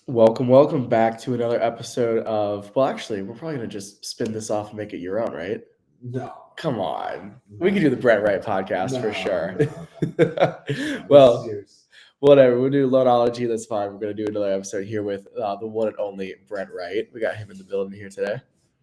Welcome back to another episode of. Well, actually, we're probably gonna just spin this off and make it your own, right? No, Come on, we can no, do the Brent Wright podcast for no, sure. no. This is Well, yours. whatever. We'll do Loanology. That's fine. We're gonna do another episode here with the one and only Brent Wright. We got him in the building here today.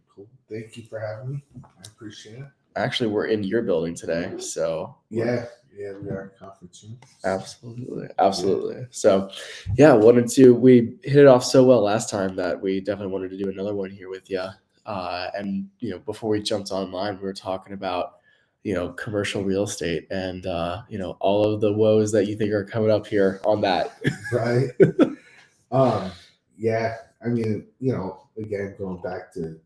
Cool. Thank you for having me. I appreciate it. Actually, we're in your building today, so Yeah, we are in conference room. absolutely. So, yeah, we hit it off so well last time that we definitely wanted to do another one here with you. And before we jumped online, we were talking about commercial real estate and all of the woes that you think are coming up here on that. Right. Yeah. I mean, again, going back to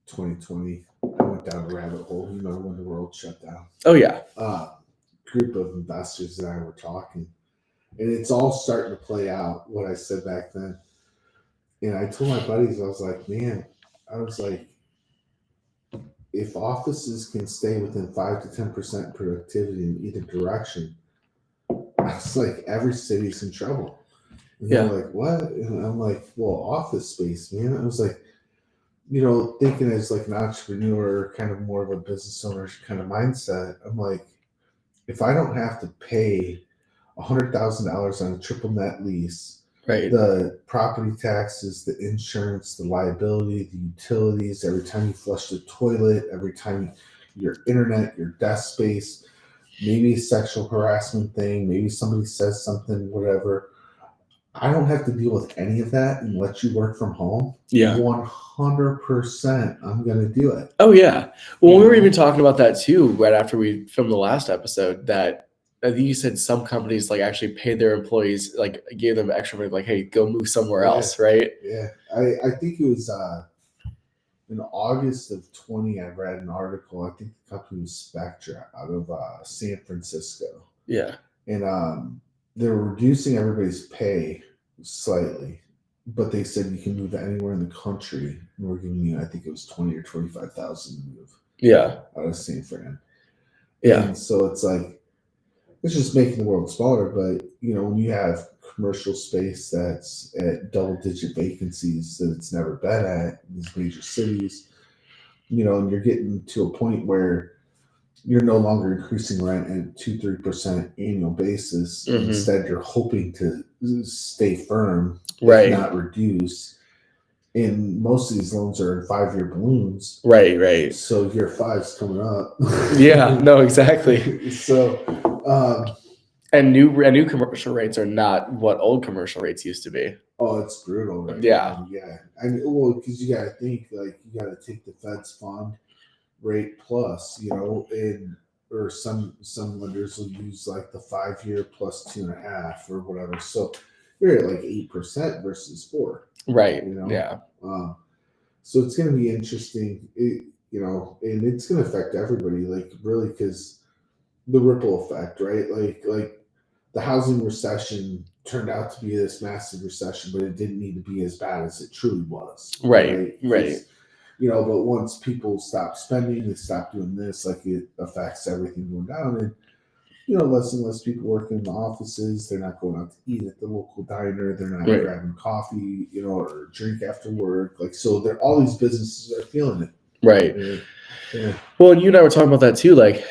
2020, I went down a rabbit hole. You know, when the world shut down. Oh yeah, Group of investors and I were talking, and it's all starting to play out what I said back then. And I told my buddies, I was like, man, if offices can stay within 5 to 10% productivity in either direction, I was like, every city's in trouble. And yeah, they're like, what? And I'm like, well, office space, man. I was like, thinking as like an entrepreneur, kind of more of a business owner kind of mindset. I'm like, if I don't have to pay $100,000 on a triple net lease, right, the property taxes, the insurance, the liability, the utilities, every time you flush the toilet, every time your internet, your desk space, maybe a sexual harassment thing, maybe somebody says something, whatever. I don't have to deal with any of that and let you work from home. yeah. 100%, I'm going to do it. Oh yeah. Well, we were even talking about that too right after we filmed the last episode. That I think you said some companies like actually paid their employees, like gave them extra money, like, hey, go move somewhere else, right? Yeah. I think it was in August of 20, I read an article. I think the company was Spectra out of San Francisco. Yeah. And they were reducing everybody's pay slightly, but they said you can move anywhere in the country, and we're giving you, I think it was 20 or 25,000 to move. Yeah. Out of San Fran. Yeah. And so it's like, it's just making the world smaller. But when you have commercial space that's at double-digit vacancies that it's never been at in these major cities, and you're getting to a point where you're no longer increasing rent at 2-3% annual basis. Mhm. Instead, you're hoping to stay firm, Right. if not reduce. And most of these loans are in 5-year balloons. Right. So year 5's coming up. Yeah. No, exactly. So, and new commercial rates are not what old commercial rates used to be. oh, it's brutal right Yeah. now. Yeah. I mean, well, because you got to think, like, you got to take the Fed's fund rate plus, or some lenders will use like the 5-year plus 2.5 or whatever. So you're at like 8% versus 4. Right. Yeah. So it's going to be interesting, and it's going to affect everybody, like, really, because the ripple effect, right? Like the housing recession turned out to be this massive recession, but it didn't need to be as bad as it truly was. Right. But once people stop spending, they stop doing this, like, it affects everything going down. And, less and less people work in the offices. They're not going out to eat at the local diner. They're not Right. grabbing coffee, or drink after work. Like, so all these businesses are feeling it. Right. Yeah. Well, you and I were talking about that too, like,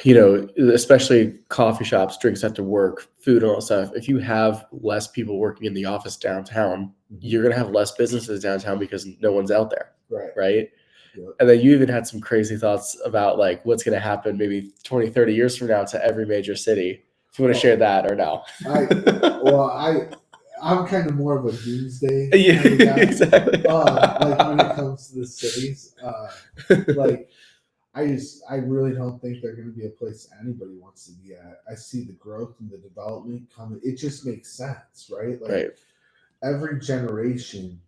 especially coffee shops, drinks after work, food, and all that stuff. If you have less people working in the office downtown, you're going to have less businesses downtown because no one's out there. Right. Yep. And then you even had some crazy thoughts about like what's going to happen maybe 20, 30 years from now to every major city. If you want to share that or no. I'm kind of more of a doomsday Yeah, kind of guy. exactly. Like, when it comes to the cities, like, I really don't think they're going to be a place anybody wants to be at. I see the growth and the development coming. It just makes sense, right? Like, Right. every generation,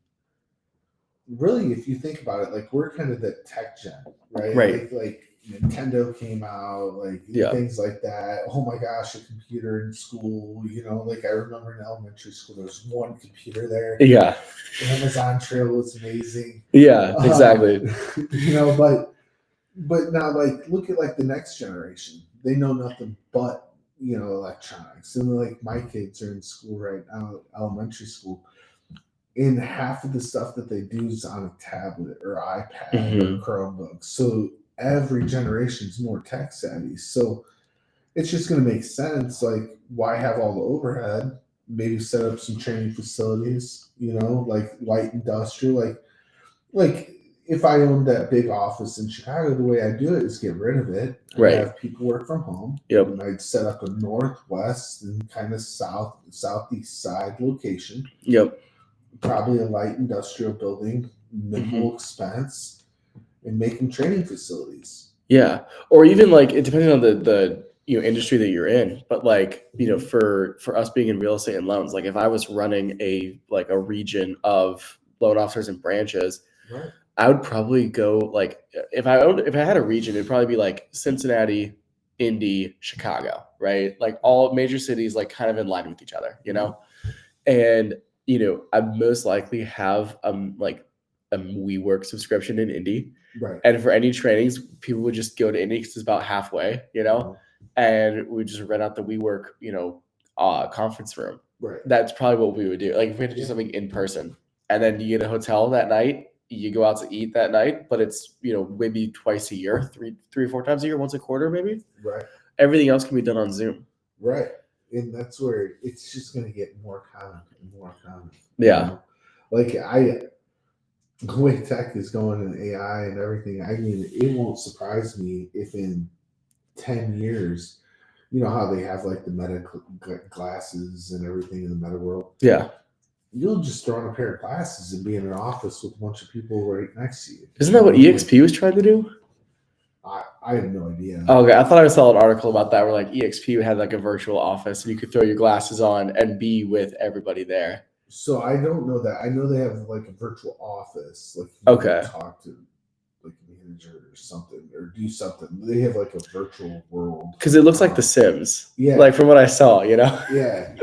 really, if you think about it, like, we're kind of the tech gen, right? Right. Like Nintendo came out, like, things like that. Oh my gosh, a computer in school, like, I remember in elementary school, there was one computer there. Yeah. Amazon Trail was amazing. Yeah, exactly. But now, like, look at like the next generation. They know nothing but electronics. And like, my kids are in school right now, elementary school. and half of the stuff that they do is on a tablet or iPad or Chromebook. So every generation is more tech savvy. So it's just going to make sense. Like, why have all the overhead? Maybe set up some training facilities. Like light industrial. Like if I owned that big office in Chicago, the way I do it is get rid of it. Right. Have people work from home. Yep. And I'd set up a northwest and kind of southeast side location. Yep. Probably a light industrial building, minimal expense, and making training facilities. Yeah. Or even like it depending on the industry that you're in, but like for us being in real estate and loans, like if I was running a region of loan officers and branches, Right. I would probably go like if I had a region, it'd probably be like Cincinnati, Indy, Chicago, right? Like all major cities, like kind of in line with each other, and I'd most likely have like a WeWork subscription in Indy. Right. And for any trainings, people would just go to Indy because it's about halfway, and we just rent out the WeWork, conference room. Right. That's probably what we would do. Like if we had to do something in person, and then you get a hotel that night, you go out to eat that night, but it's maybe twice a year, three or four times a year, once a quarter maybe. Right. Everything else can be done on Zoom. Right. And that's where it's just going to get more common and more common. Yeah. Like the way tech is going and AI and everything, I mean, it won't surprise me if in 10 years, how they have like the meta glasses and everything in the meta world. Yeah. You'll just throw on a pair of glasses and be in an office with a bunch of people right next to you. Isn't that what EXP was trying to do? I have no idea. Okay, I thought I saw an article about that where like EXP had like a virtual office and you could throw your glasses on and be with everybody there. So I don't know that. I know they have like a virtual office, like you can talk to like a manager or something or do something. They have like a virtual world because it looks like The Sims. Yeah, like from what I saw, Yeah.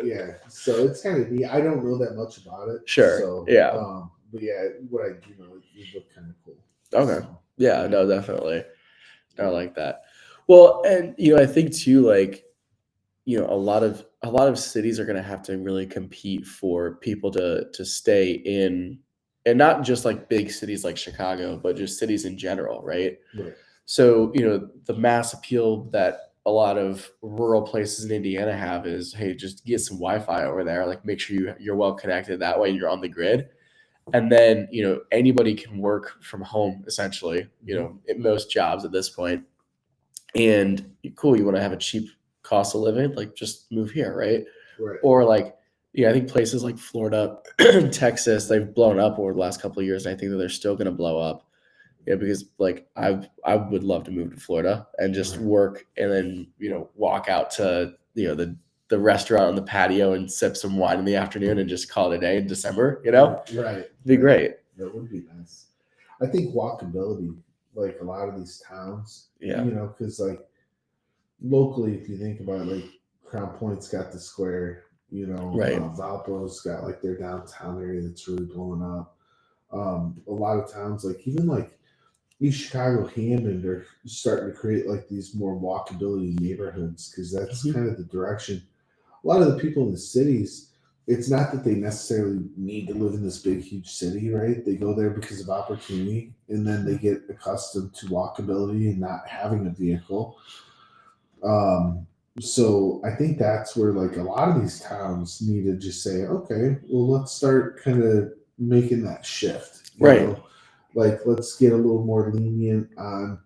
So it's kind of neat. I don't know that much about it. Sure. So yeah. But yeah, what I do know, it looked kind of cool. Okay. So, yeah. No, definitely. I like that. Well, and I think too, like, a lot of cities are going to have to really compete for people to stay in, and not just like big cities like Chicago, but just cities in general, right? Right. So, the mass appeal that a lot of rural places in Indiana have is, hey, just get some Wi-Fi over there. Like, make sure you're well connected. That way you're on the grid. And then, anybody can work from home, essentially, at most jobs at this point. And cool, you want to have a cheap cost of living, like just move here, right? Right. Or like, I think places like Florida, Texas, they've blown up over the last couple of years. And I think that they're still going to blow up. Because like I would love to move to Florida and just work and then, walk out to, the restaurant on the patio and sip some wine in the afternoon and just call it a day in December, Right. It'd be great. That would be nice. I think walkability, like a lot of these towns, because like locally, if you think about it, like Crown Point's got the square, right. Valpo's got like their downtown area that's really blowing up. A lot of towns, like even like East Chicago, Hammond are starting to create like these more walkability neighborhoods because that's kind of the direction. A lot of the people in the cities, it's not that they necessarily need to live in this big, huge city, right? They go there because of opportunity, and then they get accustomed to walkability and not having a vehicle. So I think that's where like a lot of these towns need to just say, okay, well, let's start kind of making that shift. Right. Like, let's get a little more lenient on,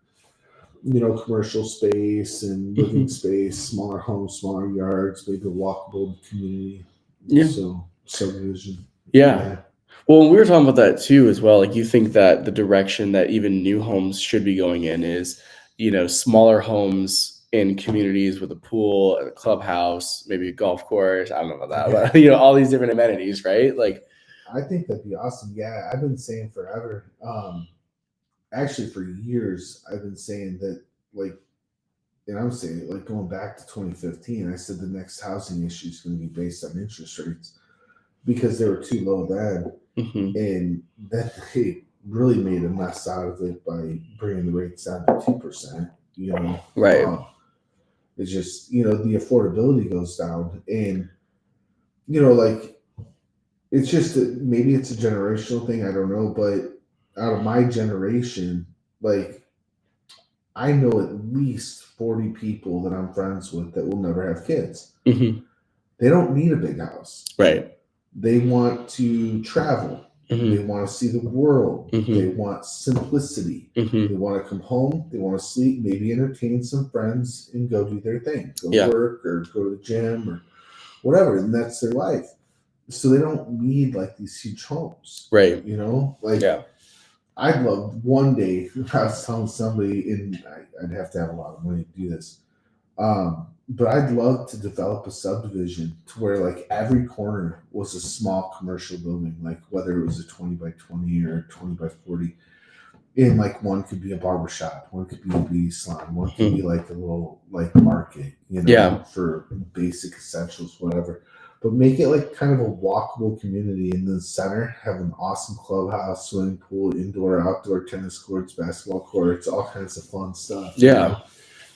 commercial space and living space, smaller homes, smaller yards, maybe a walkable community. Yeah. So subdivision. Yeah. Well, we were talking about that too, as well. Like, you think that the direction that even new homes should be going in is, smaller homes in communities with a pool, a clubhouse, maybe a golf course. I don't know about that, but all these different amenities, right? Like, I think that'd be awesome. Yeah, I've been saying forever. Actually, for years, I've been saying that, like, and I'm saying it, like, going back to 2015, I said the next housing issue is going to be based on interest rates because they were too low then. And that they really made a mess out of it by bringing the rates down to 2%. Right. It's just, the affordability goes down. And, like, it's just maybe it's a generational thing. I don't know, but out of my generation, like I know at least 40 people that I'm friends with that will never have kids. Mm-hmm. They don't need a big house. Right. They want to travel. Mm-hmm. They want to see the world. Mm-hmm. They want simplicity. Mm-hmm. They want to come home. They want to sleep, maybe entertain some friends and go do their thing. Go Yeah. work or go to the gym or whatever. And that's their life. So they don't need like these huge homes. Right. You know? Like Yeah. I'd love one day, I was telling somebody, and I'd have to have a lot of money to do this. But I'd love to develop a subdivision to where like every corner was a small commercial building, like whether it was a 20 by 20 or 20 by 40. And like one could be a barber shop, one could be a beauty salon, one could be like a little like market, you know, Yeah. for basic essentials, whatever. But make it like kind of a walkable community in the center, have an awesome clubhouse, swimming pool, indoor, outdoor tennis courts, basketball courts, all kinds of fun stuff. Yeah.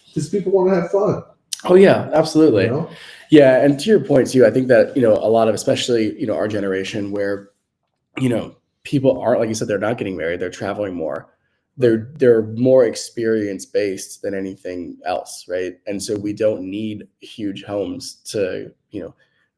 Because people want to have fun. Oh yeah, absolutely. You know? Yeah, and to your point too, I think that a lot of, especially our generation, where people aren't, like you said, they're not getting married, they're traveling more, they're more experience based than anything else, right? And so we don't need huge homes to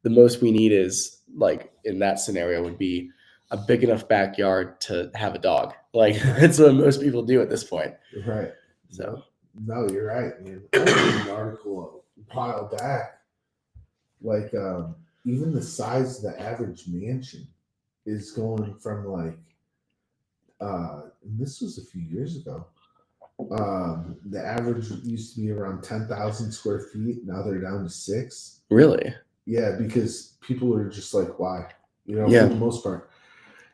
the most we need is, like in that scenario, would be a big enough backyard to have a dog. Like that's what most people do at this point. Right. So no, you're right, man. I read an article a while back. Like even the size of the average mansion is going from like and this was a few years ago. The average used to be around 10,000 square feet. Now they're down to 6. really, Yeah, because people are just like, why? Yeah. For the most part.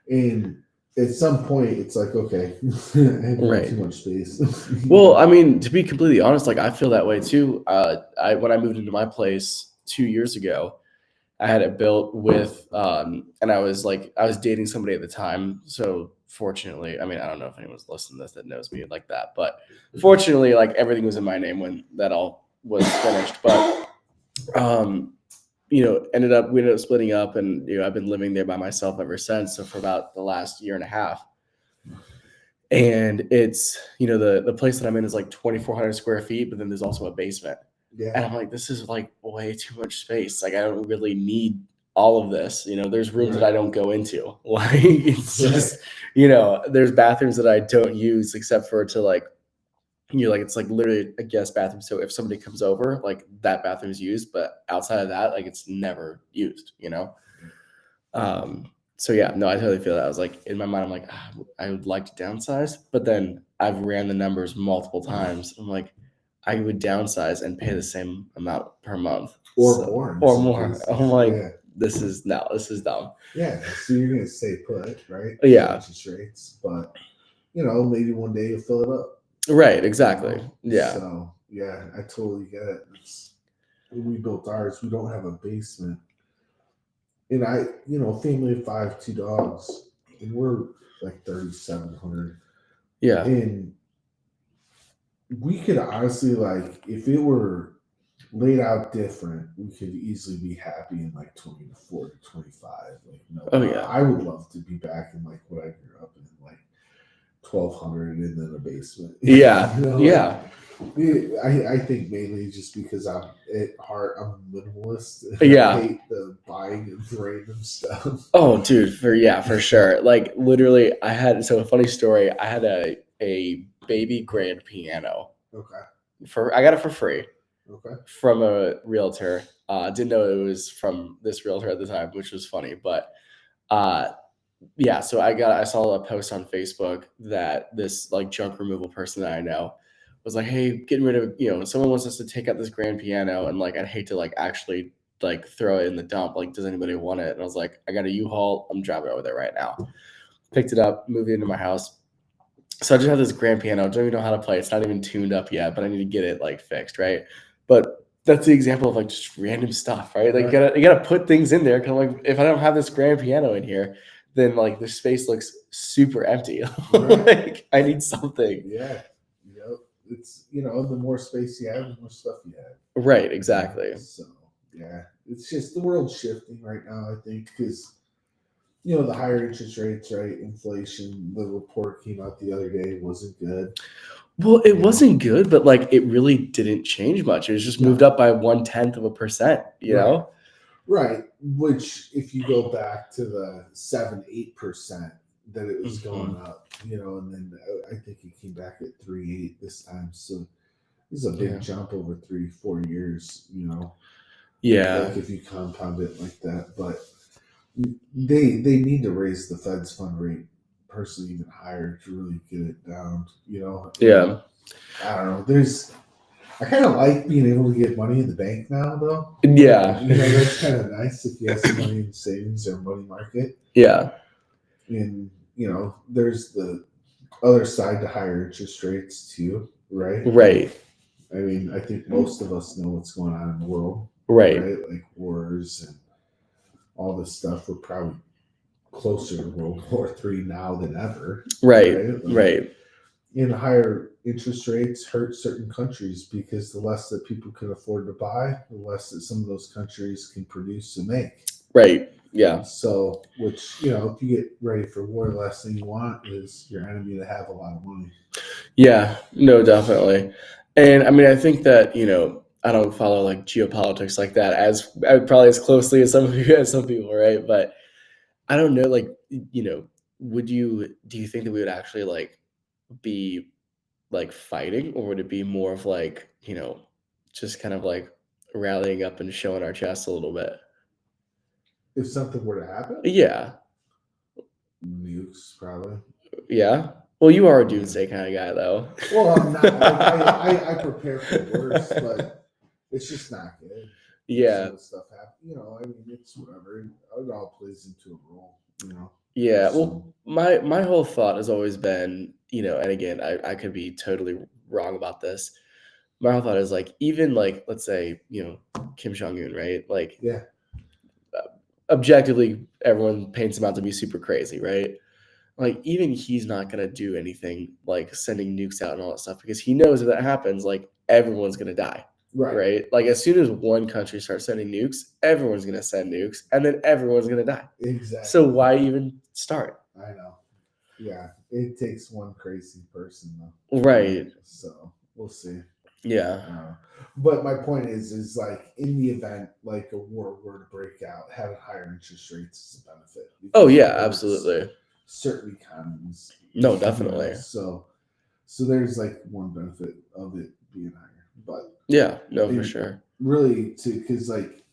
And at some point, it's like, okay, I have Right. too much space. Well, I mean, to be completely honest, like I feel that way too. When I moved into my place 2 years ago, I had it built with, and I was dating somebody at the time. So fortunately, I mean, I don't know if anyone's listening to this that knows me like that, but fortunately, like everything was in my name when that all was finished. But, we ended up splitting up, and I've been living there by myself ever since. So for about the last year and a half. And it's, the place that I'm in is like 2,400 square feet, but then there's also a basement. Yeah. And I'm like, this is like way too much space. Like, I don't really need all of this. There's rooms that I don't go into. Like, it's just, there's bathrooms that I don't use except for to like, it's like literally a guest bathroom. So if somebody comes over, like that bathroom is used, but outside of that, like it's never used, So yeah, no, I totally feel that. I was like, in my mind, I'm like, I would like to downsize, but then I've ran the numbers multiple times. I'm like, I would downsize and pay the same amount per month or more. I'm like, yeah. this is dumb. Yeah. So you're going to stay put, right? Yeah. Interest rates. But, maybe one day you'll fill it up. Right. Exactly. Yeah. So, yeah, I totally get it. When we built ours, we don't have a basement. And I, family of 5, 2 dogs, and we're like 3,700. Yeah. And we could honestly, like, if it were laid out different, we could easily be happy in like 24 to 25. Like, no, Oh yeah. I would love to be back in like what I grew up in, like 1,200 and then a basement. Yeah. Yeah. I think mainly just because I'm at heart I'm a minimalist. Yeah. I hate the buying of random stuff. Oh, dude, for sure. Like literally, so a funny story. I had a baby grand piano. Okay. I got it for free. Okay. From a realtor. Didn't know it was from this realtor at the time, which was funny. But yeah, so I saw a post on Facebook that this like junk removal person that I know was like, hey, getting rid of, someone wants us to take out this grand piano, and like I'd hate to like actually like throw it in the dump. Like, does anybody want it? And I was like, I got a U-Haul, I'm driving over there right now. Picked it up, moved it into my house. So I just have this grand piano. I don't even know how to play. It's not even tuned up yet, but I need to get it like fixed, right? But that's the example of like just random stuff, right? Like you gotta put things in there, because like if I don't have this grand piano in here, then like the space looks super empty. Like I need something. Yeah. It's the more space you have, the more stuff you have. Right, exactly. So yeah, it's just the world's shifting right now, I think, because the higher interest rates, right? Inflation. The report came out the other day wasn't good. Well, it wasn't good, but like it really didn't change much. It was just moved up by 0.1%. Right. Right. Which, if you go back to the 7-8% that it was going up, and then I think it came back at 3.8 this time. So this is a big jump over 3-4 years. Yeah. Like if you compound it like that, but they need to raise the Fed's fund rate personally even higher to really get it down. Yeah. I don't know. I kind of like being able to get money in the bank now, though. Yeah. That's kind of nice if you have some money in savings or money market. Yeah. And there's the other side to higher interest rates too, right? Right. I mean, I think most of us know what's going on in the world, Right. Like wars and all this stuff. We're probably closer to World War III now than ever. Right. Like, Right. And higher interest rates hurt certain countries because the less that people can afford to buy, the less that some of those countries can produce and make. Right. Yeah. So, which, if you get ready for war, the last thing you want is your enemy to have a lot of money. Yeah. No, definitely. And I mean, I think that, I don't follow like geopolitics like that as probably as closely as some of you as some people, right? But I don't know, like, do you think that we would actually like be like fighting, or would it be more of like, just kind of like rallying up and showing our chest a little bit? If something were to happen, Yeah. nukes probably. Yeah. Well, you are a doomsday kind of guy, though. Well, I'm not. Like, I prepare for the worst, but it's just not good. Yeah. Some of the stuff happen. I mean, it's whatever. It all plays into a role. Yeah. So, Well, my whole thought has always been, and again, I could be totally wrong about this. My whole thought is like, even like, let's say, Kim Jong-un, right? Like, yeah, objectively, everyone paints him out to be super crazy, right? Like, even he's not gonna do anything like sending nukes out and all that stuff, because he knows if that happens, like everyone's gonna die. Right? Like, as soon as one country starts sending nukes, everyone's gonna send nukes, and then everyone's gonna die. Exactly. So why even start? I know. Yeah, it takes one crazy person though. Right. So we'll see. Yeah. But my point is like in the event like a war were to break out, having higher interest rates is a benefit. Oh yeah, absolutely. Certain economies. No, definitely. So there's like one benefit of it being higher, but yeah, no, for sure. Really, because like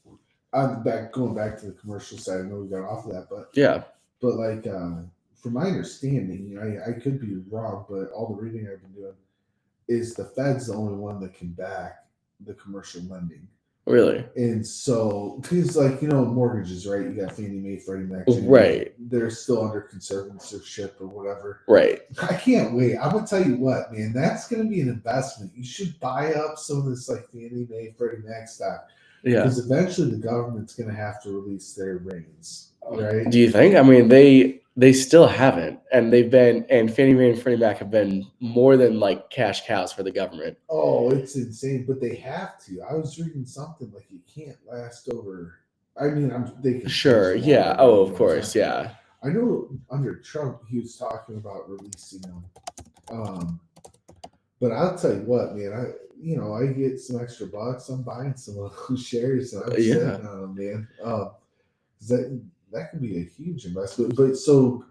going back to the commercial side, I know we got off of that, but yeah, but like from my understanding, I could be wrong, but all the reading I've been doing is the Fed's the only one that can back the commercial lending. Really? And so, because like mortgages, right? You got Fannie Mae, Freddie Mac, right? They're still under conservatorship or whatever, right? I can't wait. I'm gonna tell you what, man. That's gonna be an investment. You should buy up some of this like Fannie Mae, Freddie Mac stock. Yeah. Because eventually the government's gonna have to release their reins, right? Do you think? I mean, they still haven't, and Fannie Mae and Freddie Mac have been more than like cash cows for the government. Oh, it's insane, but they have to. I was reading something like it can't last over. I mean, they can. Sure. Yeah. Oh, of course. Yeah. I know under Trump he was talking about releasing them. But I'll tell you what, man. I get some extra bucks. I'm buying some of those shares. And I'm sitting on them, man. That could be a huge investment. But so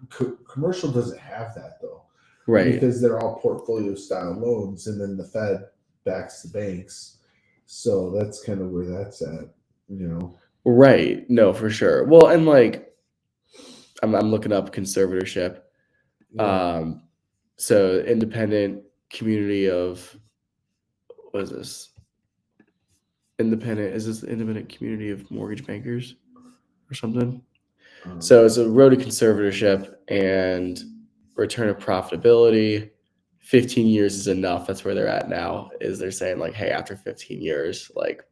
commercial doesn't have that though, right? Because they're all portfolio style loans, and then the Fed backs the banks. So that's kind of where that's at, Right. No, for sure. Well, and like, I'm looking up conservatorship. Yeah. So independent community of, what is this? Is this the independent community of mortgage bankers or something? So it's a road to conservatorship and return of profitability. 15 years is enough. That's where they're at now. Is they're saying like, hey, after 15 years, like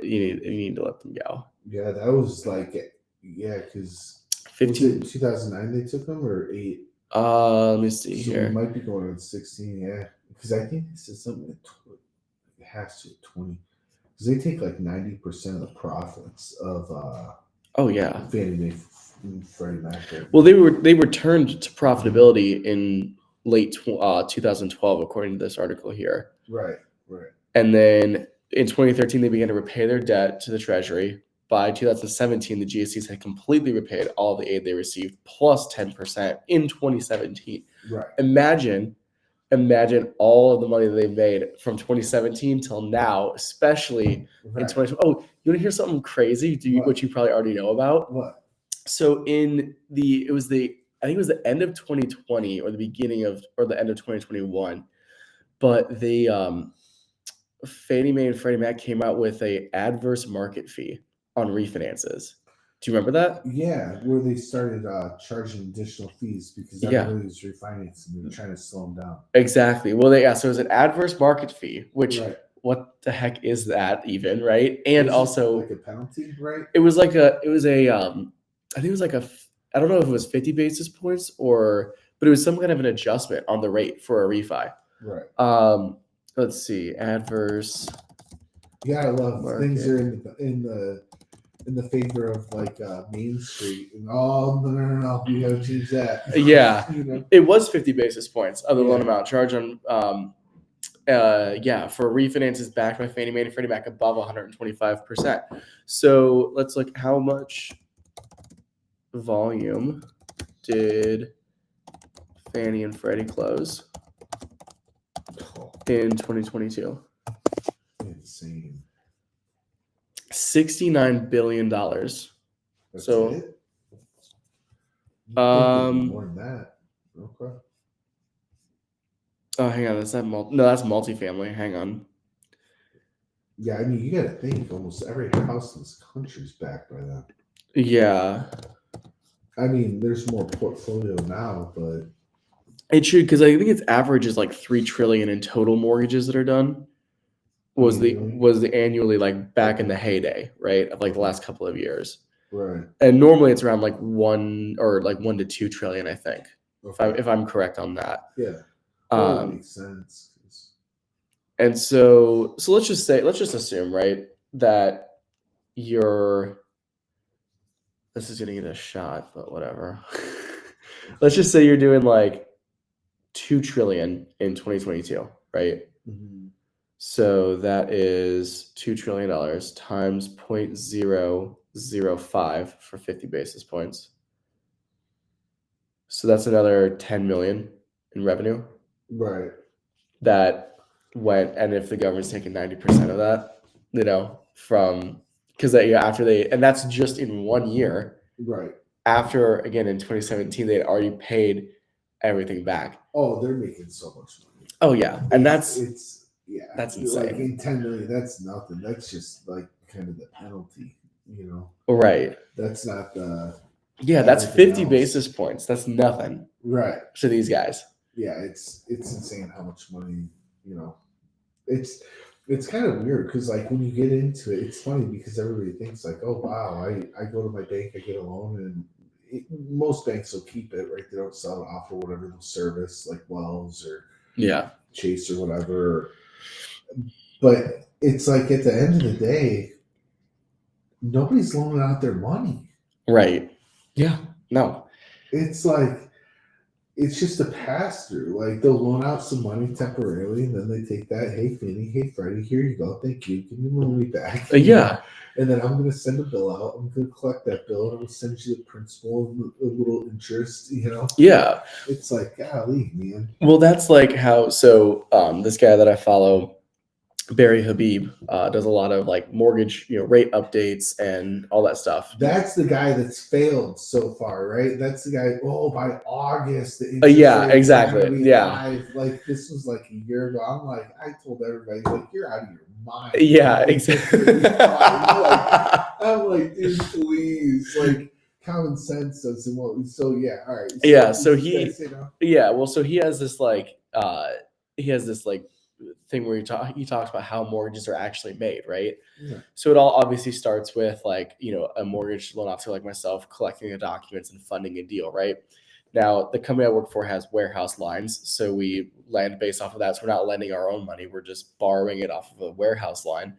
you need to let them go. Yeah, that was like, because 15. 2009 they took them or 8. Let me see here. We might be going on 16. Yeah, because I think this is something it has to 20. Because they take like 90% of the profits of. Oh yeah. Fannie Mae, And Freddie Mac. Well, they returned to profitability in late 2012, according to this article here. Right. And then in 2013, they began to repay their debt to the Treasury. By 2017, the GSEs had completely repaid all the aid they received, plus 10% in 2017. Right. Imagine all of the money that they made from 2017 till now, especially in 2020. Oh, you want to hear something crazy? Which you probably already know about? What? So I think it was the end of 2020 or the end of 2021, but Fannie Mae and Freddie Mac came out with a adverse market fee on refinances. Do you remember that? Yeah, where they started charging additional fees because everybody was refinancing. They were trying to slow them down. Exactly. Well, so it was an adverse market fee, which what the heck is that even, right? And also like a penalty, right? I think it was I don't know if it was 50 basis points but it was some kind of an adjustment on the rate for a refi. Right. Let's see, adverse. Yeah, I love things are in the favor of like Main Street and no, we gotta change that. Yeah, it was 50 basis points of the loan amount charged on for refinances backed by Fannie Mae and Freddie Mac above 125%. So let's look how much volume did Fannie and Freddie close in 2022? Insane. $69 billion. That's so it? More than that. Okay. Oh, hang on. That's multifamily. Hang on. Yeah, I mean, you got to think almost every house in this country is backed by them. Yeah. I mean, there's more portfolio now, but it should, because I think its average is like $3 trillion in total mortgages that are done. Was the annually like back in the heyday, right, of like the last couple of years. Right. And normally it's around like 1 to 2 trillion, I think, if I'm correct on that. Yeah. That makes sense. And so let's just assume, right, that this is gonna get a shot, but whatever. Let's just say you're doing like 2 trillion in 2022, right? Mm-hmm. So that is $2 trillion times 0.005 for 50 basis points. So that's another 10 million in revenue. Right. That went, and if the government's taking 90% of that, and that's just in 1 year. Right. After, again, in 2017, they had already paid everything back. Oh, they're making so much money. Oh yeah, and that's insane. Like in 10 million, that's nothing. That's just like kind of the penalty, Right. That's not the. Yeah, that's 50 basis points. That's nothing. Right. To these guys. Yeah, it's insane how much money, It's kind of weird because like when you get into it, it's funny because everybody thinks like, oh wow, I go to my bank, I get a loan, and most banks will keep it, right? They don't sell it off or whatever the service like Wells or Chase or whatever. But it's like at the end of the day, nobody's loaning out their money. Right. Yeah. No. It's like it's just a pass through. Like they'll loan out some money temporarily, and then they take that. Hey, Fannie, hey, Freddie, here you go. Thank you. Give me my money back. Yeah. And then I'm going to send a bill out. I'm going to collect that bill, and I'm going to send you the principal and a little interest. Yeah. It's like, golly, man. Well, that's like how. So this guy that I follow, Barry Habib, does a lot of like mortgage, rate updates and all that stuff. That's the guy that's failed so far, right? That's the guy. Oh, by August, the interest exactly. Yeah, like this was like a year ago. I'm like, I told everybody, like, you're out of your mind. Yeah, exactly. I'm like, dude, please, like. Common sense doesn't work. So yeah, all right. So he has this like thing where he talks about how mortgages are actually made, right? Yeah. So it all obviously starts with like, a mortgage loan officer like myself collecting the documents and funding a deal, right? Now, the company I work for has warehouse lines, so we lend based off of that. So we're not lending our own money. We're just borrowing it off of a warehouse line.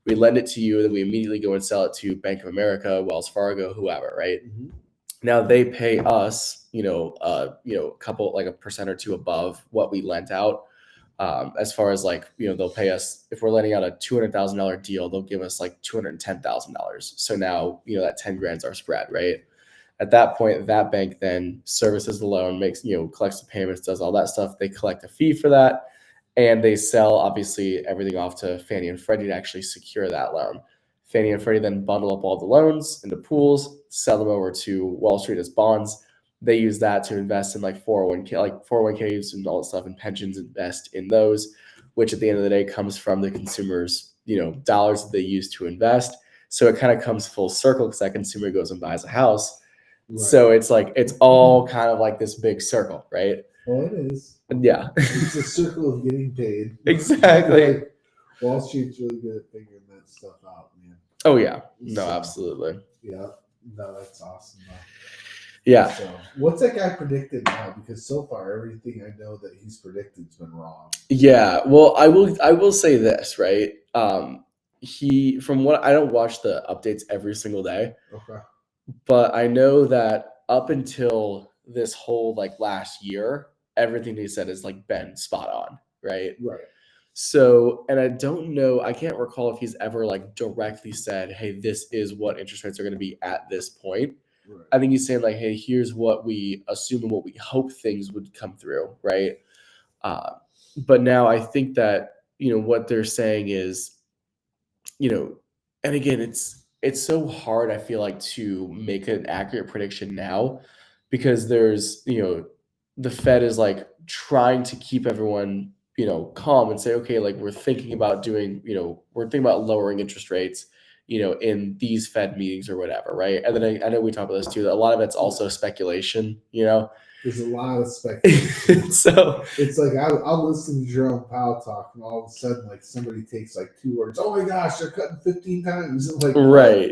We lend it to you, then we immediately go and sell it to Bank of America, Wells Fargo, whoever, right? Mm-hmm. Now they pay us, a couple, like a percent or two above what we lent out. As far as like, they'll pay us if we're lending out a $200,000 deal, they'll give us like $210,000. So now, that 10 grand's our spread, right? At that point, that bank then services the loan, makes, collects the payments, does all that stuff. They collect a fee for that, and they sell obviously everything off to Fannie and Freddie to actually secure that loan. Fannie and Freddie then bundle up all the loans into pools, sell them over to Wall Street as bonds. They use that to invest in like 401ks and all that stuff, and pensions, invest in those, which at the end of the day comes from the consumers, dollars that they use to invest. So it kind of comes full circle because that consumer goes and buys a house. Right. So it's like it's all kind of like this big circle, right? Well, it is. Yeah. It's a circle of getting paid. Exactly. Like, Wall Street's really good at figuring that stuff out, man. Oh yeah. No, absolutely. Yeah. No, that's awesome. Yeah. So, what's that guy predicted now? Because so far, everything I know that he's predicted's been wrong. Yeah. Well, I will say this, right? From what I don't watch the updates every single day. Okay. But I know that up until this whole like last year, everything he said has like been spot on, right? Right. So, and I don't know, I can't recall if he's ever like directly said, "Hey, this is what interest rates are going to be at this point." Right. I think he's saying like, "Hey, here's what we assume and what we hope things would come through," right? But now I think that what they're saying is, and again, it's so hard, I feel like, to make an accurate prediction now because there's, the Fed is like trying to keep everyone, calm and say, okay, like we're thinking about lowering interest rates, in these Fed meetings or whatever, right? And then I know we talk about this too, that a lot of it's also speculation, There's a lot of speculation. So it's like I'll listen to Jerome Powell talk, and all of a sudden, like somebody takes like 2 words. Oh my gosh, they're cutting 15 times. Like, right.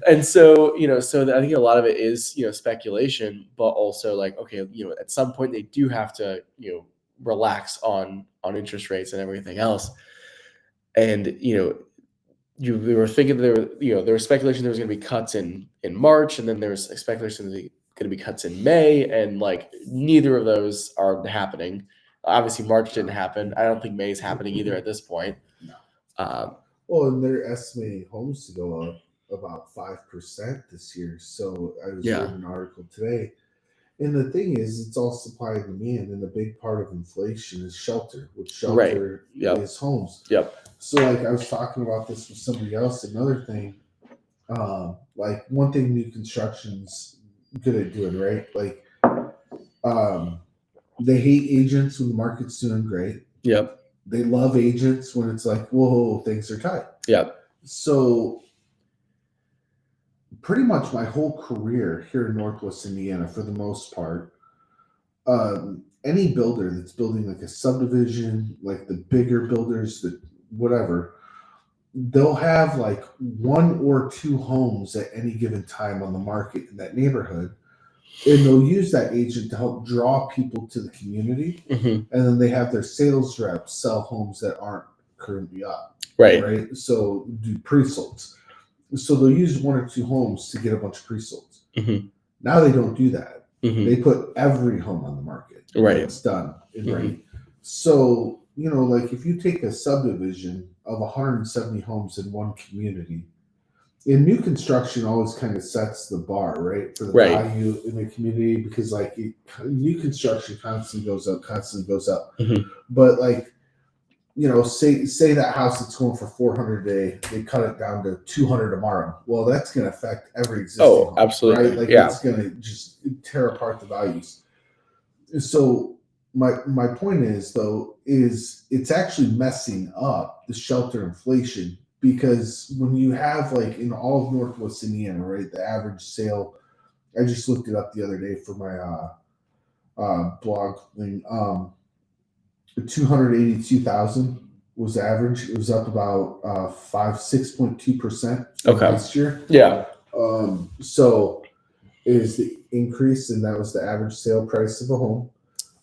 And so, I think a lot of it is, speculation, but also like, okay, at some point they do have to, relax on interest rates and everything else. And, we were thinking there was speculation there was going to be cuts in March, and then there was speculation there was going to be cuts in May, and like neither of those are happening. Obviously, March didn't happen. I don't think May's happening either at this point. No. Well, and they're estimating homes to go up about 5% this year. So I was reading an article today. And the thing is, it's all supply and demand, and a big part of inflation is shelter, which shelter is homes. Yep. So, like, I was talking about this with somebody else. Another thing, like, one thing new construction's good at doing, right? Like, they hate agents when the market's doing great. Yep. They love agents when it's like, whoa, things are tight. Yep. So, pretty much my whole career here in Northwest Indiana, for the most part, any builder that's building like a subdivision, like the bigger builders, that whatever, they'll have like 1 or 2 homes at any given time on the market in that neighborhood, and they'll use that agent to help draw people to the community, and then they have their sales reps sell homes that aren't currently up. Right. So do pre-solds. So they'll use 1 or 2 homes to get a bunch of pre-solds. Now they don't do that. They put every home on the market. Right. It's done. Right. So, like if you take a subdivision of 170 homes in one community, in new construction always kind of sets the bar, right, for the value in the community, because like new construction constantly goes up. But like, say that house that's going for 400 today, they cut it down to 200 tomorrow. Well, that's going to affect every existing home, absolutely. Right? Like it's going to just tear apart the values. So my point is, though, is it's actually messing up the shelter inflation, because when you have like in all of Northwest Indiana, right, the average sale, I just looked it up the other day for my blog thing. 282,000 was the average. It was up about 6.2% last year. Yeah. So is the increase, and that was the average sale price of a home.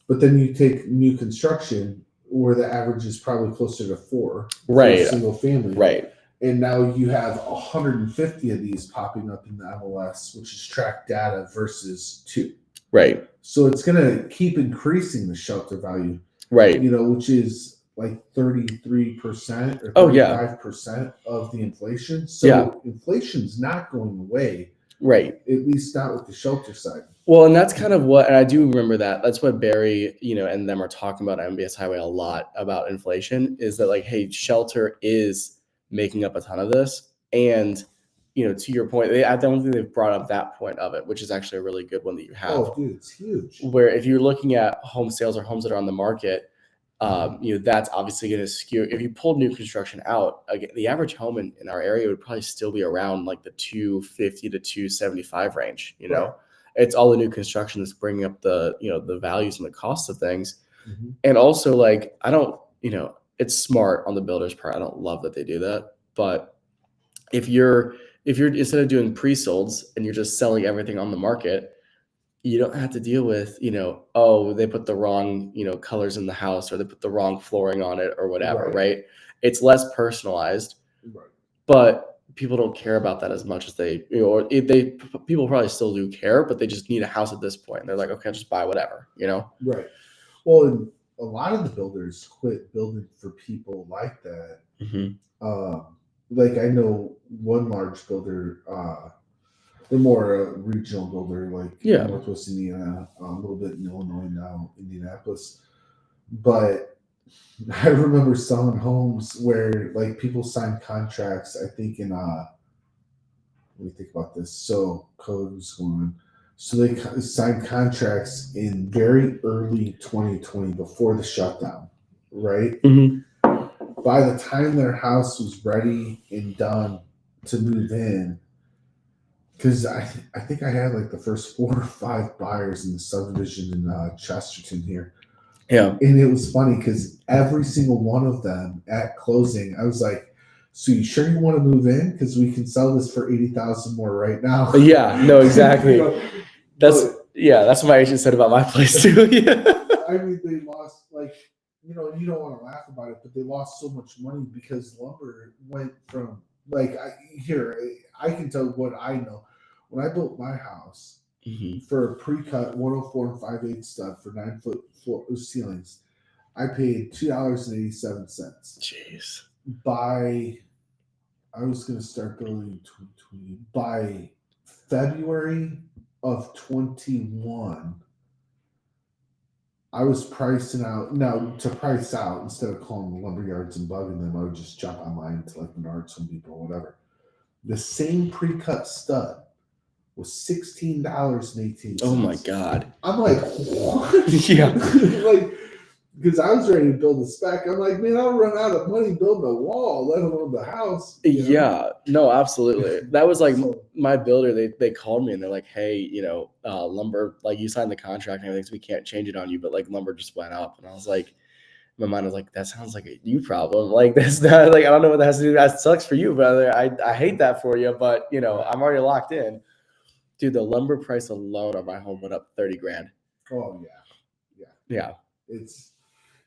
But then you take new construction, where the average is probably closer to 4, right, for a single family, right, And now you have 150 of these popping up in the MLS, which is track data versus 2. Right. So it's going to keep increasing the shelter value. Right. Which is like 33% or 35% of the inflation. So inflation's not going away. Right. At least not with the shelter side. Well, and that's kind of what, and I do remember that. That's what Barry, and them are talking about MBS Highway a lot about inflation, is that like, hey, shelter is making up a ton of this. And, to your point, I don't think they've brought up that point of it, which is actually a really good one that you have. Oh, dude, it's huge. Where if you're looking at home sales or homes that are on the market, that's obviously going to skew. If you pulled new construction out, again, the average home in our area would probably still be around like the 250 to 275 range. Right. It's all the new construction that's bringing up the the values and the costs of things. Mm-hmm. And also, like, I don't, it's smart on the builder's part. I don't love that they do that, but if you're instead of doing pre-solds and you're just selling everything on the market, you don't have to deal with, they put the wrong, colors in the house, or they put the wrong flooring on it or whatever, right? It's less personalized, right? But people don't care about that as much as they, people probably still do care, but they just need a house at this point. And they're like, okay, I'll just buy whatever, Right. Well, and a lot of the builders quit building for people like that. Mm-hmm. Like I know one large builder, they're more a regional builder, like Northwest Indiana, a little bit in Illinois now, Indianapolis. But I remember selling homes where like people signed contracts, I think in let me think about this. So code was going on. So they signed contracts in very early 2020 before the shutdown, right? Mm-hmm. By the time their house was ready and done to move in, because I think I had like the first 4 or 5 buyers in the subdivision in Chesterton here. Yeah. And it was funny because every single one of them at closing, I was like, so you sure you want to move in? Because we can sell this for $80,000 more right now. Yeah, no, exactly. That's what my agent said about my place too. I mean, they lost you don't want to laugh about it, but they lost so much money because lumber went from I can tell what I know. When I built my house for a pre-cut 104 and 5/8 stud for 9-foot floor ceilings, I paid $2.87. Jeez. I was going to start building in 2020. By February of 21, I was pricing out. Now, to price out, instead of calling the lumber yards and bugging them, I would just jump online to like Menards, Home Depot, whatever. The same pre-cut stud was $16.18. Oh my God. I'm like, what? Yeah. Because I was ready to build a spec. I'm like, man, I'll run out of money building a wall, let alone the house. Yeah, no, absolutely. That was like my builder. They called me and they're like, hey, lumber, like you signed the contract and everything, so we can't change it on you, but like lumber just went up. And I was like, my mind was like, that sounds like a you problem. Like that's not like, I don't know what that has to do. That sucks for you, brother. I hate that for you, but I'm already locked in. Dude, the lumber price alone on my home went up $30,000. Oh yeah. It's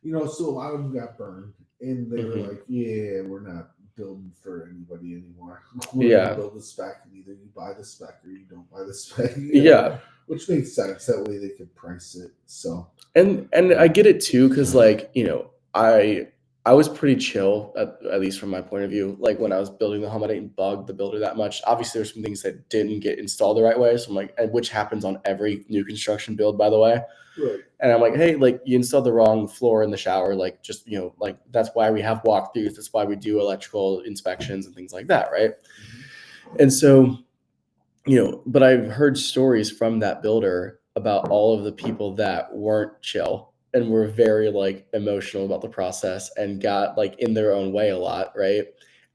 so a lot of them got burned, and they were like, "Yeah, we're not building for anybody anymore. We're gonna build the spec, and either you buy the spec or you don't buy the spec." Which makes sense. That way they can price it. So and I get it too, because I was pretty chill at least from my point of view. Like when I was building the home, I didn't bug the builder that much. Obviously, there's some things that didn't get installed the right way. So I'm like, which happens on every new construction build, by the way. Right. And I'm like, hey, like you installed the wrong floor in the shower. Like just, like that's why we have walkthroughs. That's why we do electrical inspections and things like that. Right. Mm-hmm. And so, but I've heard stories from that builder about all of the people that weren't chill and were very like emotional about the process and got like in their own way a lot. Right.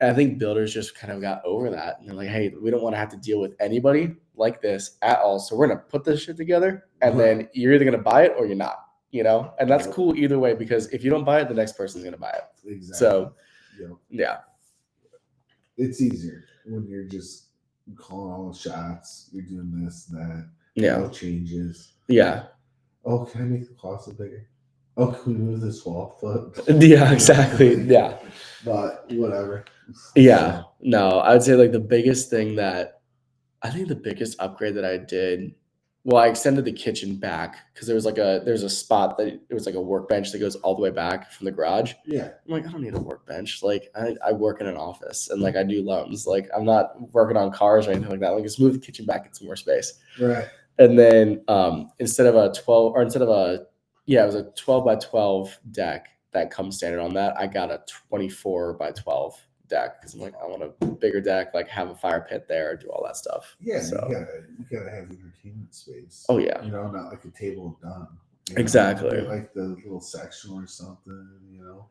And I think builders just kind of got over that. And they're like, hey, we don't want to have to deal with anybody like this at all. So we're going to put this shit together and then you're either going to buy it or you're not, and that's cool either way, because if you don't buy it, the next person's going to buy it. Exactly. So yeah, it's easier when you're just calling all the shots. You're doing this, that, no changes. Yeah. Oh, can I make the closet bigger? Oh, can we move this wall foot? Yeah, exactly. Yeah. But whatever. Yeah. No, I would say like the biggest thing that I think the biggest upgrade that I did, well, I extended the kitchen back because there's a spot that it was like a workbench that goes all the way back from the garage. Yeah. I'm like, I don't need a workbench. Like I work in an office and like I do loans. Like I'm not working on cars or anything like that. Like just move the kitchen back into more space. Right. And then instead of a 12 or instead of a yeah, it was a 12 by 12 deck that comes standard on that. I got a 24 by 12 deck because I'm like, I want a bigger deck, like have a fire pit there, do all that stuff. Yeah, So you gotta have entertainment space. oh yeah, You know, not like a table done. exactly. Like the little section or something. You know.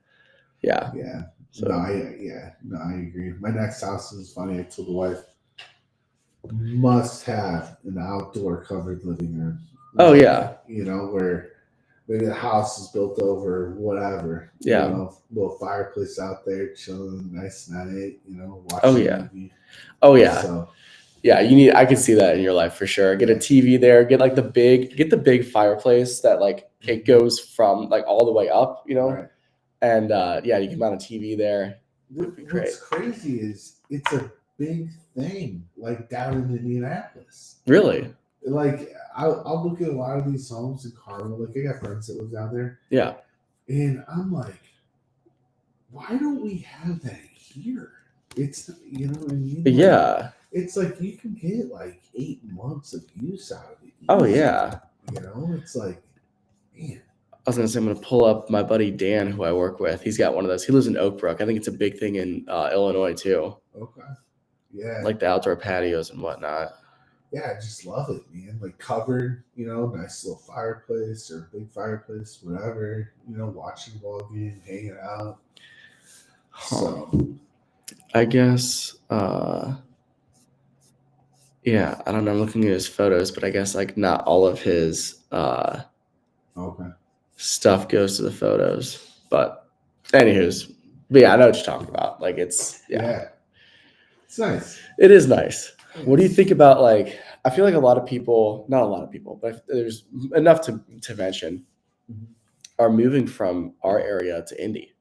Yeah. Yeah. So No, I agree. My next house is funny. I told the wife must have an outdoor covered living room. oh yeah, You know, where maybe the house is built over whatever. Yeah. You know, little fireplace out there, chilling, nice night. You know, watching Oh, yeah. movie. oh yeah. So Yeah, I could see that in your life for sure. Get a TV there, get the big fireplace that like it goes from like all the way up, you know? right. And yeah, you can mount a TV there. It'd be great. What's crazy is it's a big thing, like down in Indianapolis. Really? Like I'll look at a lot of these homes in Carmel. Like I got friends that live down there, Yeah. and I'm like, why don't we have that here? It's you know what I mean? Like, Yeah. it's like you can get like 8 months of use out of it. Oh easy. yeah. You know, it's like, man. I was gonna say I'm gonna pull up my buddy Dan, who I work with. He's got one of those. He lives in Oak Brook. I think it's a big thing in Illinois too. Okay. Yeah. Like the outdoor patios and whatnot. Yeah, I just love it, man. Like covered, you know, nice little fireplace or big fireplace, whatever. You know, watching the ball game, hanging out. So I guess yeah, I don't know. I'm looking at his photos, but I guess like not all of his okay. stuff goes to the photos. But anywho's, but yeah, I know what you're talking about. Like it's Yeah. It's nice. It is nice. What do you think about like? I feel like a lot of people, not a lot of people, but there's enough to mention, are moving from our area to Indy,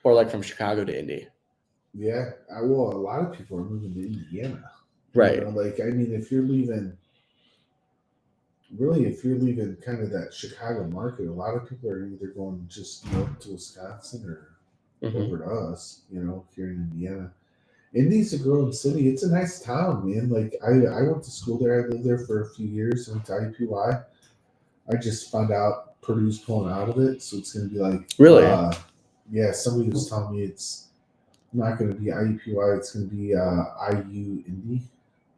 or like from Chicago to Indy. Yeah. Well, a lot of people are moving to Indiana. Right. You know, like I mean, if you're leaving kind of that Chicago market, a lot of people are either going just north to Wisconsin or over to us, you know, here in Indiana. Indy's a growing city. It's a nice town, man. Like I went to school there. I lived there for a few years. I went to IUPUI. I just found out Purdue's pulling out of it, so it's going to be like Really? Yeah, somebody was telling me it's not going to be IUPUI. It's going to be IU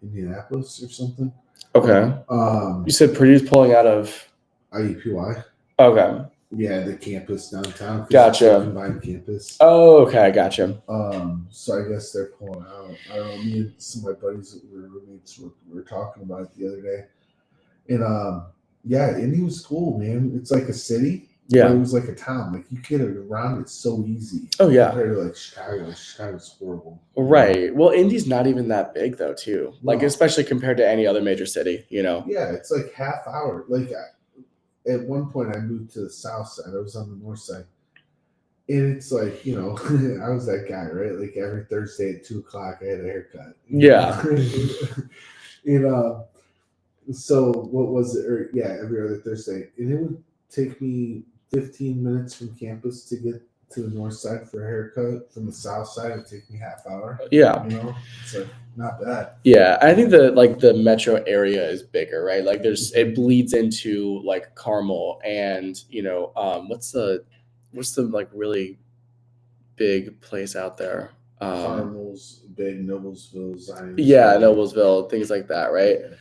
Indianapolis or something. Okay. You said Purdue's pulling out of IUPUI. Okay. Yeah, the campus downtown. Gotcha. Combined campus. Oh, okay, gotcha. So I guess they're pulling out. I don't know. Me and some of my buddies that were roommates were talking about it the other day, and yeah, Indy was cool, man. It's like a city. Yeah, it was like a town. Like you get around it so easy. Oh yeah. Compared to like Chicago. Chicago's horrible. Right. Well, Indy's not even that big though, too. Like No. especially compared to any other major city, you know. Yeah, it's like half hour. Like at one point I moved to the south side. I was on the north side. And it's like, you know, I was that guy, right? Like every Thursday at 2:00 I had a haircut. Yeah. And so what was it? Or yeah, every other Thursday. And it would take me 15 minutes from campus to get to the north side for a haircut. From the south side, it'd take me half hour. Yeah. You know, it's like not bad. Yeah, I think the metro area is bigger, right? Like it bleeds into like Carmel and you know, what's the like really big place out there? Carmel's big, Noblesville, Zion. Yeah, Noblesville, things like that, right? Yeah.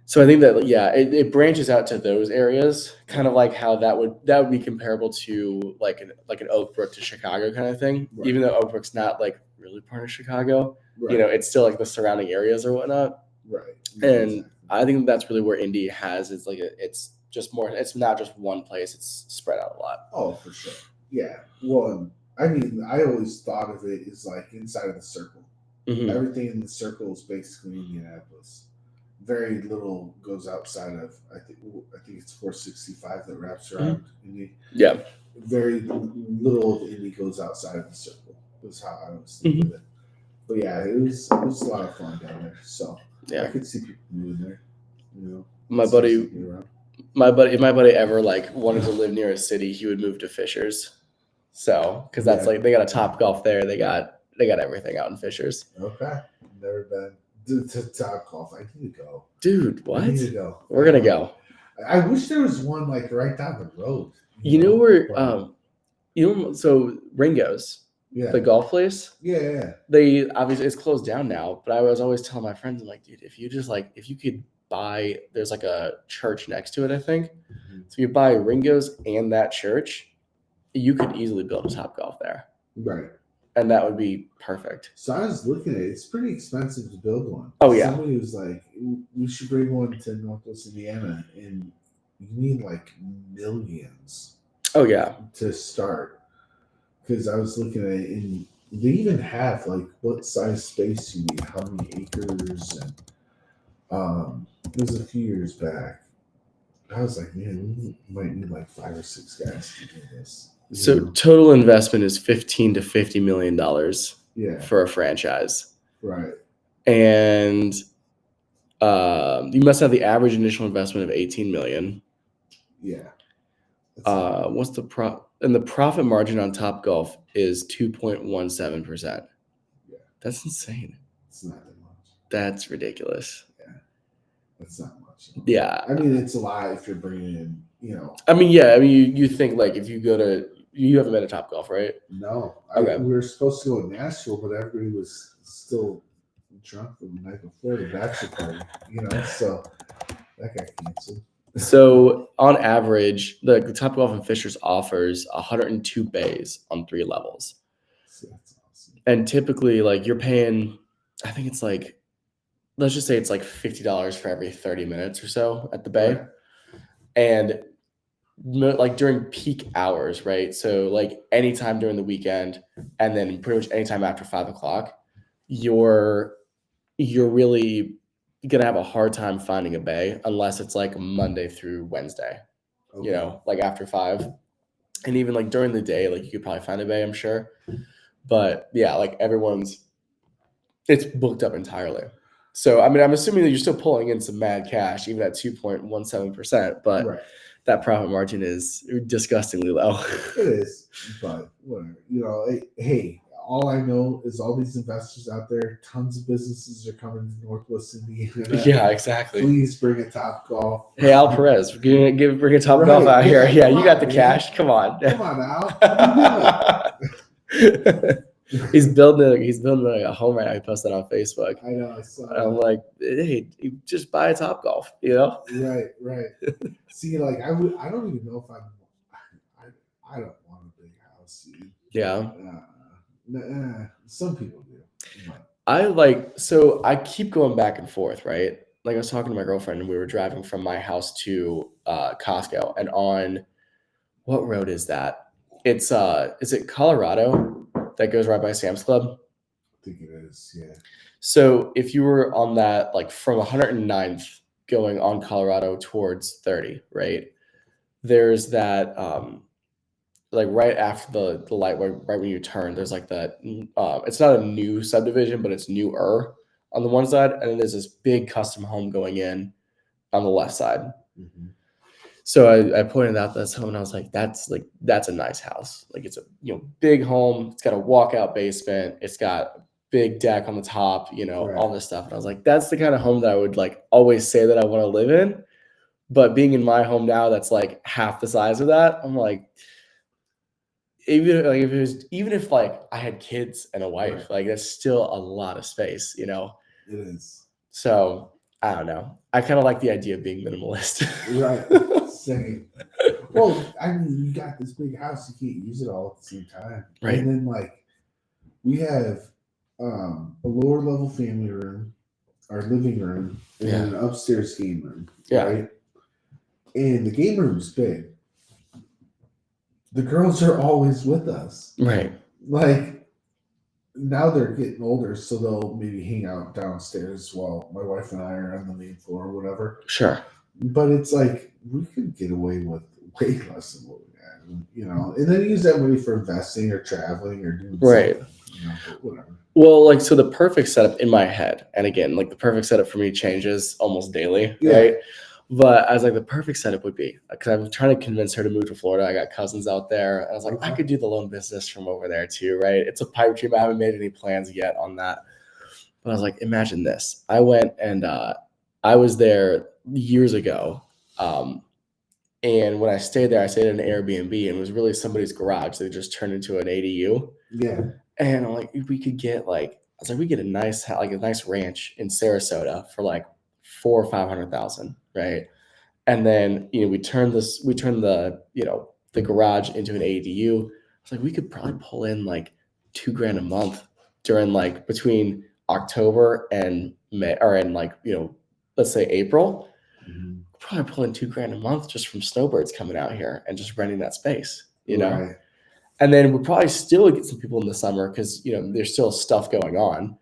So I think that it branches out to those areas, kind of like how that would be comparable to like an Oak Brook to Chicago kind of thing. Right. Even though Oak Brook's not like really part of Chicago, Right. you know, it's still like the surrounding areas or whatnot. Right. And Exactly. I think that's really where Indy has is like it's just more. It's not just one place. It's spread out a lot. Oh, for sure. Yeah. Well, I mean, I always thought of it as like inside of the circle. Mhm. Everything in the circle is basically Indianapolis. Very little goes outside of. I think it's 465 that wraps around Indy. Yeah. Very little of Indy goes outside of the circle. Is how I was thinking of it. But yeah, it was a lot of fun down there. So I Yeah. could see people moving there. You know, My it's nice buddy, to be around. if my buddy ever like wanted to live near a city, he would move to Fishers. So, because that's Yeah. like they got a Top Golf there, they got everything out in Fishers. Okay, never been to Top Golf. I need to go. Dude, I what? need to go. We're gonna go. I wish there was one like right down the road. You know where? but- So Ringo's, yeah, the golf place. yeah. They obviously it's closed down now, but I was always telling my friends, I'm like, dude, if you could buy, there's like a church next to it, I think. Mhm. So you buy Ringo's and that church, you could easily build a Top Golf there, Right. and that would be perfect. So I was looking at it. It's pretty expensive to build one. Oh, yeah. Somebody was like, "We should bring one to Northwest Indiana, and you need like millions Oh yeah, to start." Because I was looking at it, and they even have like what size space you need, how many acres, and it was a few years back. I was like, man, we might need like 5 or 6 guys to do this. so You know? total investment is $15 to $50 million Yeah, for a franchise, right. and you must have the average initial investment of 18 million. Yeah. What's the and the profit margin on Top Golf is 2.17%. Yeah. That's insane. It's not that much. That's ridiculous. That's not much. Yeah. I mean, it's a lot if you're bringing in, you know. I mean, yeah. I mean, you think like if you go to, you haven't been to Top Golf, right? No. Okay. We were supposed to go to Nashville, but everybody was still drunk from the night before the bachelor party, you know, so that got canceled. So on average, the Top Golf in Fishers offers 102 bays on 3 levels. So that's awesome. And typically, like you're paying, I think it's like, let's just say it's like $50 for every 30 minutes or so at the bay. Right. And like during peak hours, right? So like anytime during the weekend, and then pretty much anytime after 5:00, you're really gonna have a hard time finding a bay unless it's like Monday through Wednesday, Okay. you know, like after 5. And even like during the day, like you could probably find a bay, I'm sure. But yeah, like it's booked up entirely. So I mean, I'm assuming that you're still pulling in some mad cash, even at 2.17%, but Right. that profit margin is disgustingly low. It is, but whatever. You know, hey, all I know is all these investors out there, tons of businesses are coming to Northwest Indiana. Yeah, exactly. Please bring a Top Golf. Hey, Al Perez, bring a Top Golf out here. Yeah, you got the cash. Come on. Come on, Al. He's building a home right now. He posted on Facebook. I know. I saw. And I'm like, hey, you just buy a Top Golf, you know? Right. See, like I don't even know if I don't want a big house. Yeah. Some people do. But so I keep going back and forth, right? Like I was talking to my girlfriend and we were driving from my house to Costco, and on what road is that? It's is it Colorado that goes right by Sam's Club? I think it is, yeah. So if you were on that, like from 109th going on Colorado towards 30, right? There's that like right after the light, right when you turn, there's like that. It's not a new subdivision, but it's newer on the one side, and then there's this big custom home going in on the left side. Mm-hmm. So I pointed out this home, and I was like, that's a nice house. Like it's a big home. It's got a walkout basement. It's got big deck on the top. Right. All this stuff. And I was like, that's the kind of home that I would like always say that I want to live in. But being in my home now, that's like half the size of that. I'm like, even if like I had kids and a wife, right. like that's still a lot of space. It is. So I don't know. I kind of like the idea of being minimalist. Right. Same. Well, I mean, you got this big house, you can't use it all at the same time. Right. And then like we have a lower level family room, our living room, and an upstairs game room. Yeah. Right. And the game room is big. The girls are always with us. Right. Like now they're getting older, so they'll maybe hang out downstairs while my wife and I are on the main floor or whatever. Sure. But it's like we could get away with way less than what we have. and then use that money for investing or traveling or doing Right. something, but whatever. Well, like, so the perfect setup in my head, and again, like the perfect setup for me changes almost daily, Yeah. right? But I was like, the perfect setup would be, because I'm trying to convince her to move to Florida. I got cousins out there. And I was like, I Okay. could do the loan business from over there too, right? It's a pipe dream. I haven't made any plans yet on that. But I was like, imagine this. I went and I was there years ago. And when I stayed there, I stayed in an Airbnb, and it was really somebody's garage. They just turned into an ADU. Yeah. And I'm like, we could get like, I was like, we get a nice ranch in Sarasota for like 400,000 or 500,000, right? And then we turn the the garage into an ADU. I was like, we could probably pull in like $2,000 a month during like between October and May, or in like let's say April. Mhm. Probably pull in $2,000 a month just from snowbirds coming out here and just renting that space, Right. And then we'll probably still get some people in the summer because there's still stuff going on.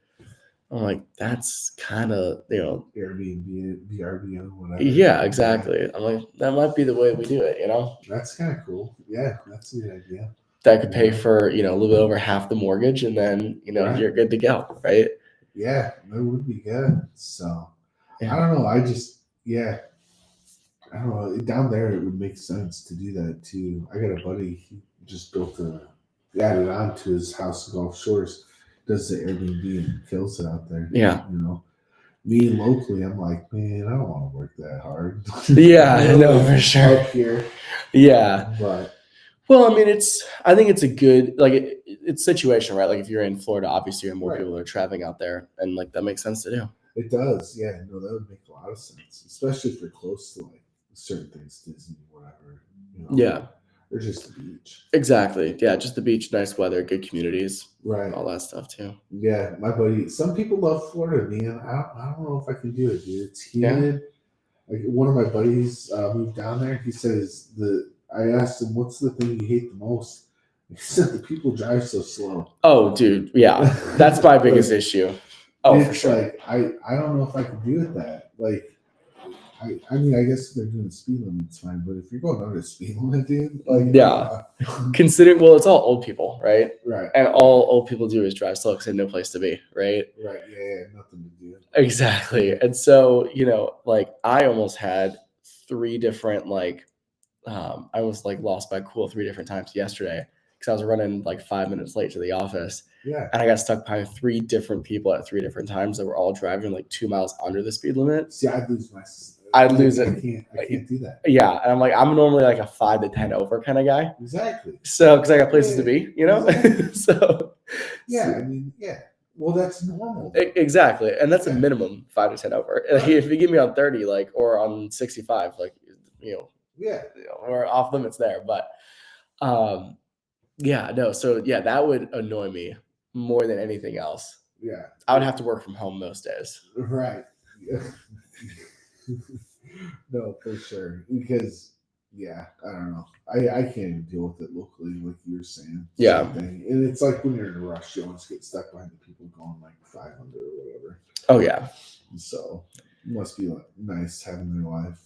I'm like, that's kind of Airbnb, VRBO, whatever. yeah, exactly. I'm like, that might be the way we do it, That's kind of cool. Yeah, that's a good idea. That could pay for a little bit over half the mortgage, and then Right. you're good to go, right? Yeah, that would be good. So Yeah. I don't know. I don't know. Down there, it would make sense to do that too. I got a buddy. He just added on to his house in Gulf Shores. Does the Airbnb and kills it out there. Yeah. Me locally, I'm like, man, I don't want to work that hard. Yeah, I know for sure. Up here. Yeah. But well, I mean, I think it's a good it's situation, right? Like if you're in Florida, obviously you have more Right. people that are traveling out there, and like that makes sense to do. It does, yeah. No, that would make a lot of sense, especially if you're close to like certain things, Disney, whatever. Yeah. Or just the beach. Exactly. Yeah, just the beach, nice weather, good communities, Right. all that stuff too. Yeah, my buddy. Some people love Florida, man. I don't know if I can do it, dude. It's humid. Like one of my buddies moved down there. He says I asked him, "What's the thing you hate the most?" He said, "The people drive so slow." Oh, dude, yeah, that's my biggest issue. Oh, for sure. Like I don't know if I can do it. That like. I mean, I guess if they're doing the speed limit, it's fine. But if you're going under the speed limit, dude, like yeah, considering it's all old people, right? Right. And all old people do is drive slow because they have no place to be, right? Right. Yeah. Nothing to do. Exactly. And so like I almost had 3 different I was like lost by cool 3 different times yesterday because I was running like 5 minutes late to the office. Yeah. And I got stuck behind 3 different people at 3 different times that were all driving like 2 miles under the speed limit. See, I'd lose it. I can't do that. Yeah, and I'm like, I'm normally like a 5 to 10 over kind of guy. Exactly. So, because I got places to be, Exactly. So. Yeah, I mean, yeah. Well, that's normal. Exactly, and that's a minimum 5 to 10 over. Right. If you give me on 30, or on 65, yeah, we're off limits there. But, yeah, no. So yeah, that would annoy me more than anything else. Yeah, I would have to work from home most days. Right. Yeah. No, for sure. Because I don't know. I can't even deal with it locally, like you were saying. Yeah. And it's like when you're in a rush, you almost get stuck behind the people going like 500 or whatever. Oh yeah. So it must be like nice having their life.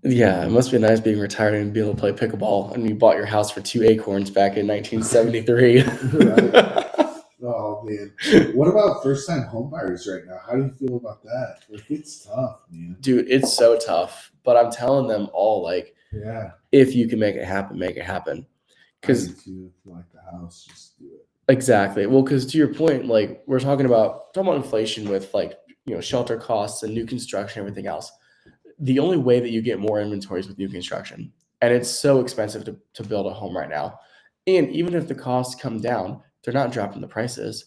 Yeah, it must be nice being retired and being able to play pickleball. And you bought your house for 2 acorns back in 1973. Right. Oh man, what about first-time homebuyers right now? How do you feel about that? Like, it's tough, man. Dude, it's so tough. But I'm telling them all, like, if you can make it happen, make it happen. Because if you like the house, just do it. Exactly. Well, because to your point, like we're talking about inflation with shelter costs and new construction, everything else. The only way that you get more inventory is with new construction, and it's so expensive to build a home right now. And even if the costs come down, they're not dropping the prices.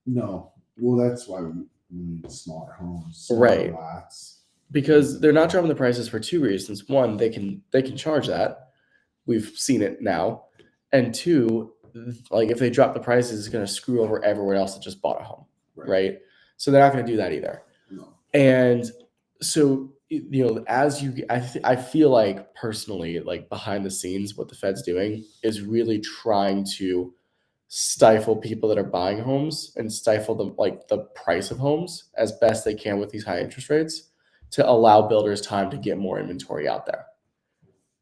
No. Well, that's why we need smaller homes, right? Lots. Because they're not dropping the prices for 2 reasons. One, they can charge that. We've seen it now. And 2, like if they drop the prices, it's going to screw over everyone else that just bought a home, right? So they're not going to do that either. No. And so I feel like personally, like behind the scenes, what the Fed's doing is really trying to stifle people that are buying homes and stifle the price of homes as best they can with these high interest rates to allow builders time to get more inventory out there.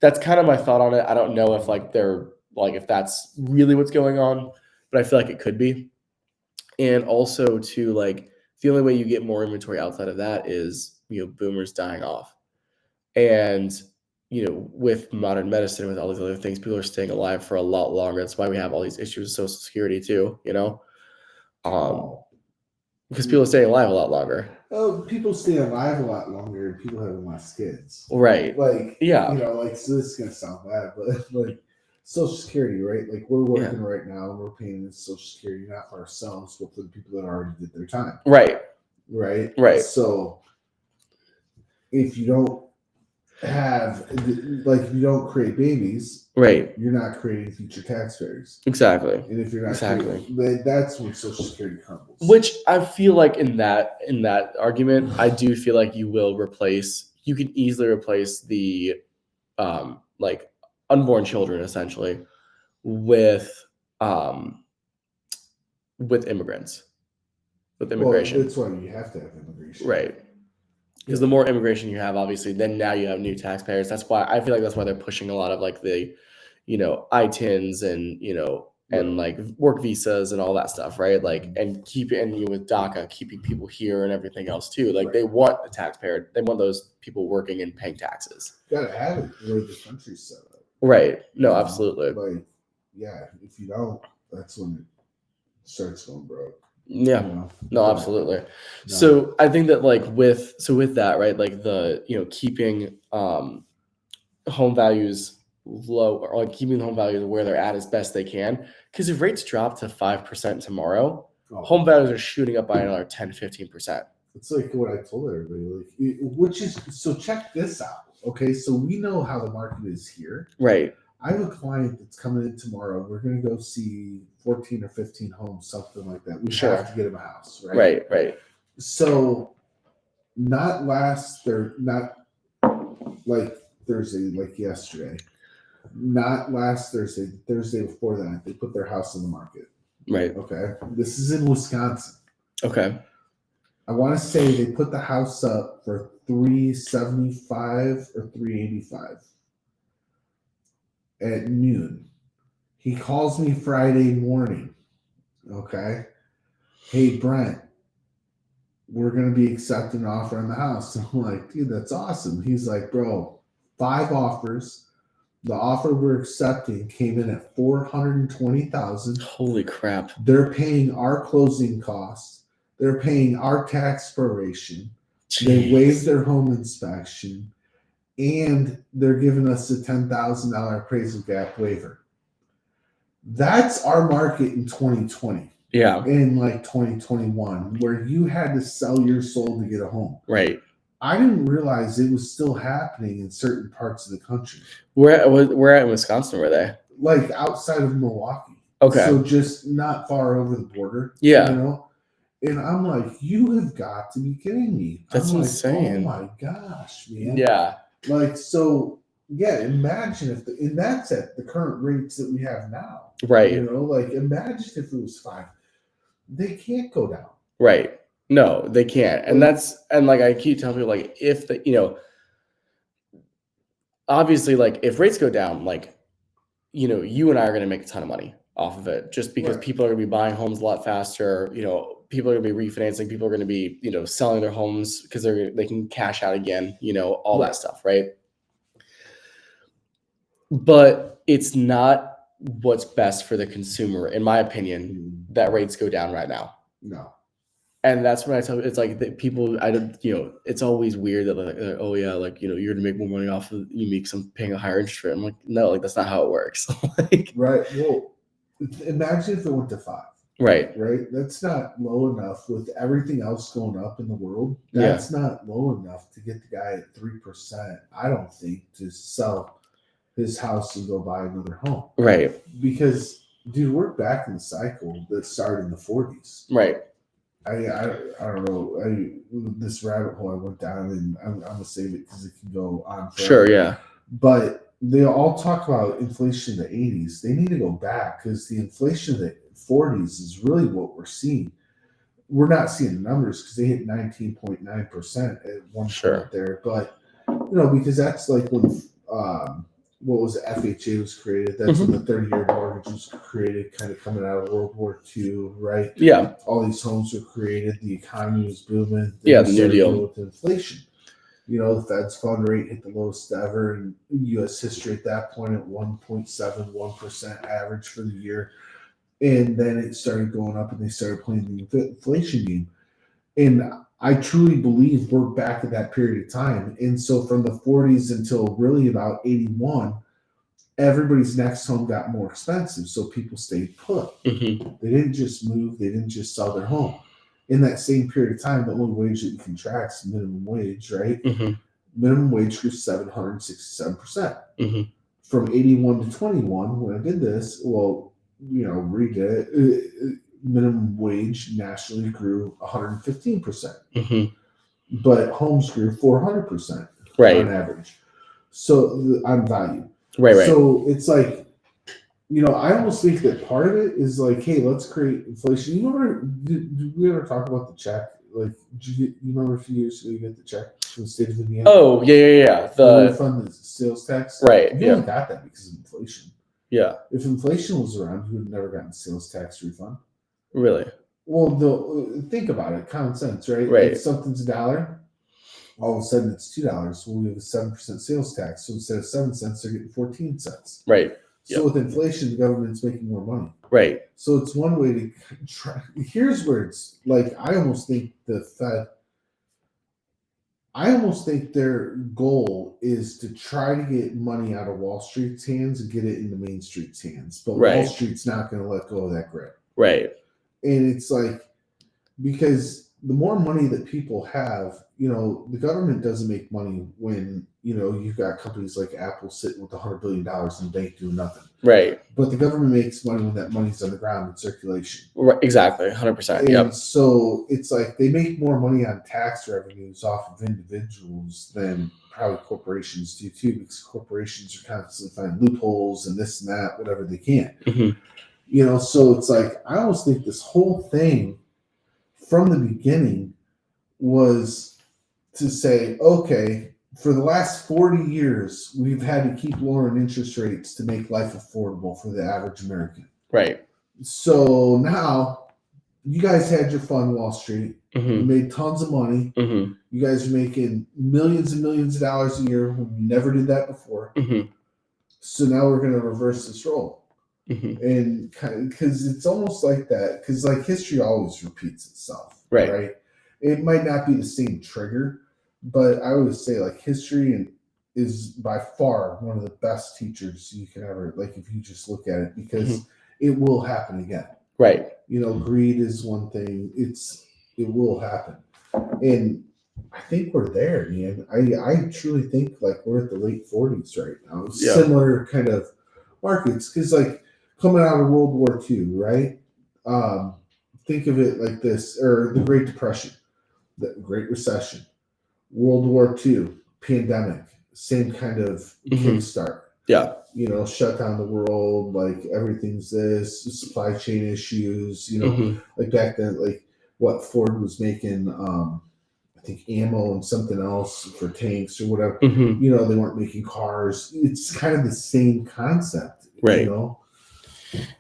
that's kind of my thought on it. I don't know if like they're like if that's really what's going on, but I feel like it could be. And also to like the only way you get more inventory outside of that is boomers dying off. And with modern medicine, with all these other things, people are staying alive for a lot longer. That's why we have all these issues with Social Security too. Because people are staying alive a lot longer. Oh, people stay alive a lot longer and people having less kids. Right. Like, yeah. Like, so this is going to sound bad, but like Social Security, right? Like, we're working right now and we're paying Social Security not for ourselves, but for the people that already did their time. Right. Right. So if you don't have, like, if you don't create babies, right, you're not creating future taxpayers. Exactly. And if you're not that's when Social Security crumbles. Which I feel like in that argument, I do feel like you can easily replace the like unborn children essentially with immigrants, with immigration. Well, that's why you have to have immigration. Right. Because the more immigration you have, obviously, then now you have new taxpayers. That's why I feel like that's why they're pushing a lot of like the, ITINs and and like work visas and all that stuff, right? Like and with DACA, keeping people here and everything else too. Like they want the taxpayer, they want those people working and paying taxes. You gotta have it where the country's set up. Right. No, absolutely. Like, if you don't, that's when it starts going broke. Yeah. No, absolutely. No. So I think that like with that, right, like the keeping home values low, or like keeping home values where they're at as best they can, because if rates drop to 5% tomorrow, home values are shooting up by another 10-15%. It's like what I told everybody, which is, so check this out. Okay, so we know how the market is here. Right. I have a client that's coming in tomorrow. We're going to go see 14 or 15 homes, something like that. We have to get him a house, right? Right. So not like Thursday, like yesterday. Not last Thursday, Thursday before that, they put their house on the market. Right. Okay. This is in Wisconsin. Okay. I want to say they put the house up for $375 or $385 at noon. He calls me Friday morning. Okay. Hey, Brent, we're going to be accepting an offer on the house. I'm like, dude, that's awesome. He's like, bro, 5 offers. The offer we're accepting came in at $420,000. Holy crap. They're paying our closing costs. They're paying our tax proration. Jeez. They waived their home inspection. And they're giving us a $10,000 appraisal gap waiver. That's our market in 2020. Yeah. In like 2021, where you had to sell your soul to get a home. Right. I didn't realize it was still happening in certain parts of the country. Where at in Wisconsin were they? Like outside of Milwaukee. Okay. So just not far over the border. Yeah. And I'm like, you have got to be kidding me. That's insane. Oh my gosh, man. Yeah. Like, so yeah, imagine and that's at the current rates that we have now. Right. Like imagine if it was 5. They can't go down. Right. No, they can't. And like I keep telling people, like if obviously like if rates go down, like, you and I are going to make a ton of money off of it just because people are going to be buying homes a lot faster. People are going to be refinancing. People are going to be, selling their homes because they can cash out again, all that stuff. Right. But it's not what's best for the consumer, in my opinion, that rates go down right now. No. And that's when I tell you, it's like that people, it's always weird that like, oh yeah, like, you're going to make more money off of paying a higher interest rate. I'm like, no, like that's not how it works. Like, right. Well, imagine if it went to 5. Right. That's not low enough with everything else going up in the world. That's not low enough to get the guy at 3%, I don't think, to sell his house and go buy another home. Right. Because, dude, we're back in the cycle that started in the 40s. Right. I don't know. This rabbit hole I went down, and I'm going to save it because it can go on forever. Sure, yeah. But they all talk about inflation in the 80s. They need to go back because the inflation of the 40s is really what we're seeing. We're not seeing the numbers because they hit 19.9% at one point there. But, because that's like when what was it, FHA was created. That's when the 30-year mortgage was created, kind of coming out of World War II, right? Yeah. All these homes were created. The economy was booming. Then Yeah, we the New started Deal. dealing with inflation. The Fed's fund rate hit the lowest ever in U.S. history at that point at 1.71% average for the year. And then it started going up and they started playing the inflation game. And I truly believe we're back at that period of time. And so from the 40s until really about 81, everybody's next home got more expensive. So people stayed put. Mm-hmm. They didn't just move, they didn't just sell their home. In that same period of time, the only wage that you can track is minimum wage, right? Mm-hmm. Minimum wage grew 767%. Mm-hmm. From 81 to 21, when I did this, read it, minimum wage nationally grew 115%. Mm-hmm. But homes grew 400% Right. on average. So on value. Right. So it's like, I almost think that part of it is like, hey, let's create inflation. You remember, did we ever talk about the check? Like, you remember a few years ago you get the check from the state of Indiana? Oh, yeah. The refund the sales tax. Right. You only got that because of inflation. Yeah. If inflation was around, you would have never gotten sales tax refund. Really? Well, think about it. Common sense, right? Right. If something's $1, all of a sudden it's $2. Well, we have a 7% sales tax. So instead of 7 cents, they're getting 14 cents. Right. So with inflation, the government's making more money. Right. So it's one way to try. Here's where it's like, I almost think their goal is to try to get money out of Wall Street's hands and get it into Main Street's hands. But Wall Street's not going to let go of that grip. Right. And it's like, because the more money that people have, the government doesn't make money when, you've got companies like Apple sitting with $100 billion in the bank doing nothing. Right. But the government makes money when that money's on the ground in circulation. Right. Exactly. 100%. And so it's like they make more money on tax revenues off of individuals than probably corporations do too, because corporations are constantly finding loopholes and this and that, whatever they can. Mm-hmm. So it's like, I almost think this whole thing from the beginning was to say, okay, for the last 40 years, we've had to keep lowering interest rates to make life affordable for the average American. Right. So now you guys had your fun, Wall Street. Mm-hmm. You made tons of money. Mm-hmm. You guys are making millions and millions of dollars a year when you never did that before. Mm-hmm. So now we're going to reverse this role. Mm-hmm. And because it's almost like that, because like history always repeats itself. Right. It might not be the same trigger, but I always say like history is by far one of the best teachers you can ever, like, if you just look at it, because it will happen again. Right. Greed is one thing. It will happen. And I think we're there, man. I truly think like we're at the late 40s right now. Similar kind of markets. Because like coming out of World War II, right? Think of it like this, or the Great Depression, the Great Recession, World War II, pandemic, same kind of kickstart. Yeah. Shut down the world, like everything's this, supply chain issues, like back then, like what Ford was making, I think ammo and something else for tanks or whatever. They weren't making cars. It's kind of the same concept, right?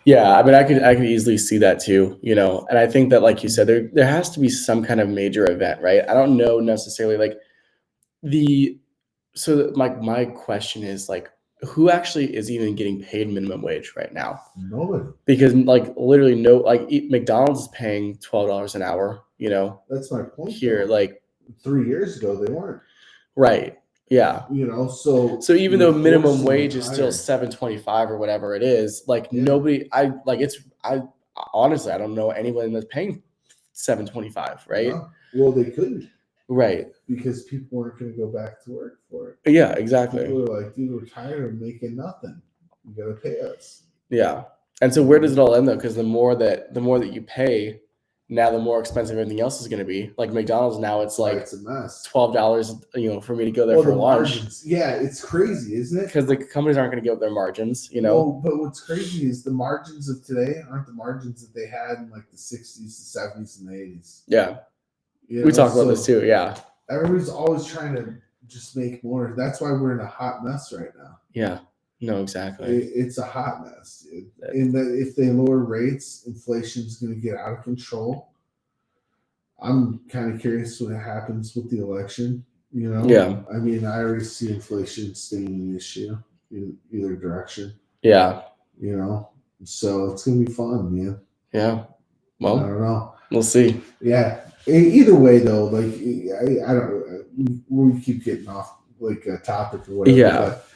Yeah, I mean, I could easily see that too, and I think that, like you said, there has to be some kind of major event, right? I don't know necessarily like so my question is like, who actually is even getting paid minimum wage right now? Nobody. Because like literally McDonald's is paying $12 an hour, That's my point. Here, though. like 3 years ago, they weren't. Right. Yeah. So even though minimum wage is still $7.25 or whatever it is, like nobody, I honestly, I don't know anyone that's paying $7.25, right? No. Well, they couldn't. Right. Because people weren't going to go back to work for it. Yeah, exactly. People were like, dude, we're tired of making nothing. You got to pay us. Yeah. And so where does it all end though? Because the more that you pay, now the more expensive everything else is going to be. Like McDonald's now, it's like it's a mess. $12, for me to go there for lunch. Margins. Yeah, it's crazy, isn't it? Because the companies aren't going to give up their margins, Well, but what's crazy is the margins of today aren't the margins that they had in like the 60s, the 70s, and the 80s. Yeah. We talked about this too. Yeah. Everybody's always trying to just make more. That's why we're in a hot mess right now. Yeah. No, exactly. It's a hot mess, dude. And if they lower rates, inflation's going to get out of control. I'm kind of curious what happens with the election. You know, Yeah. I mean, I already see inflation staying an issue in either direction. Yeah. You know, so it's gonna be fun, man. Yeah. I Well, don't know. we'll see. Yeah. Either way, though, like I don't. We keep getting off like a topic or whatever. Yeah. But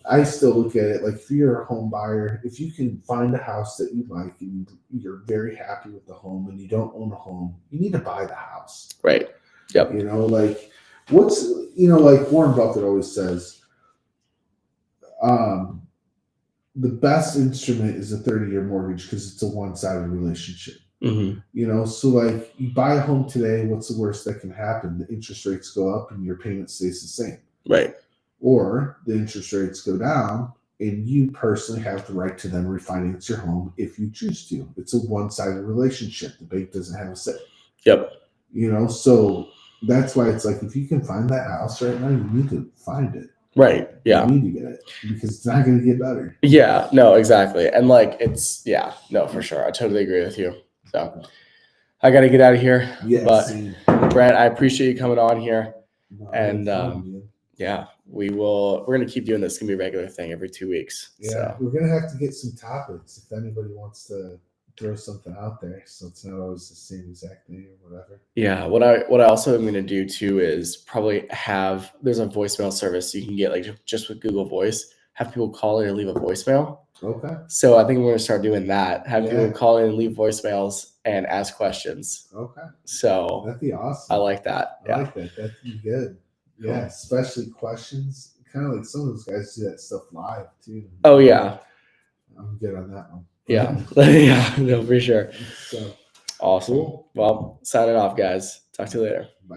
I still look at it like if you're a home buyer, if you can find a house that you like and you're very happy with the home and you don't own a home, you need to buy the house. Right. Yep. You know, like like Warren Buffett always says, the best instrument is a 30-year mortgage because it's a one-sided relationship. Mm-hmm. You know, so like you buy a home today, what's the worst that can happen? The interest rates go up and your payment stays the same. Right. Or the interest rates go down and you personally have the right to then refinance your home if you choose to. It's a one-sided relationship. The bank doesn't have a say. Yep. You know, so that's why it's like if you can find that house right now, you need to find it. Right. Yeah. You need to get it because it's not going to get better. Yeah. No, exactly. And like no, for sure. I totally agree with you. So I got to get out of here. Yeah, but same. Brent, I appreciate you coming on here. No, And fun, yeah, we're going to keep doing this. It's going to be a regular thing every 2 weeks. Yeah, so. We're going to have to get some topics if anybody wants to throw something out there, so it's not always the same exact thing or whatever. Yeah, what I also am going to do too is probably there's a voicemail service you can get like just with Google Voice, have people call in and leave a voicemail. Okay. So I think we're going to start doing that. Have people call in and leave voicemails and ask questions. Okay. So that'd be awesome. I like that. I like that. That'd be good. Cool. Yeah, especially questions. Kind of like some of those guys do that stuff live too. Oh yeah. I'm good on that one. Yeah. Yeah, no, for sure. So awesome. Cool. Well, signing off, guys. Talk to you later. Bye.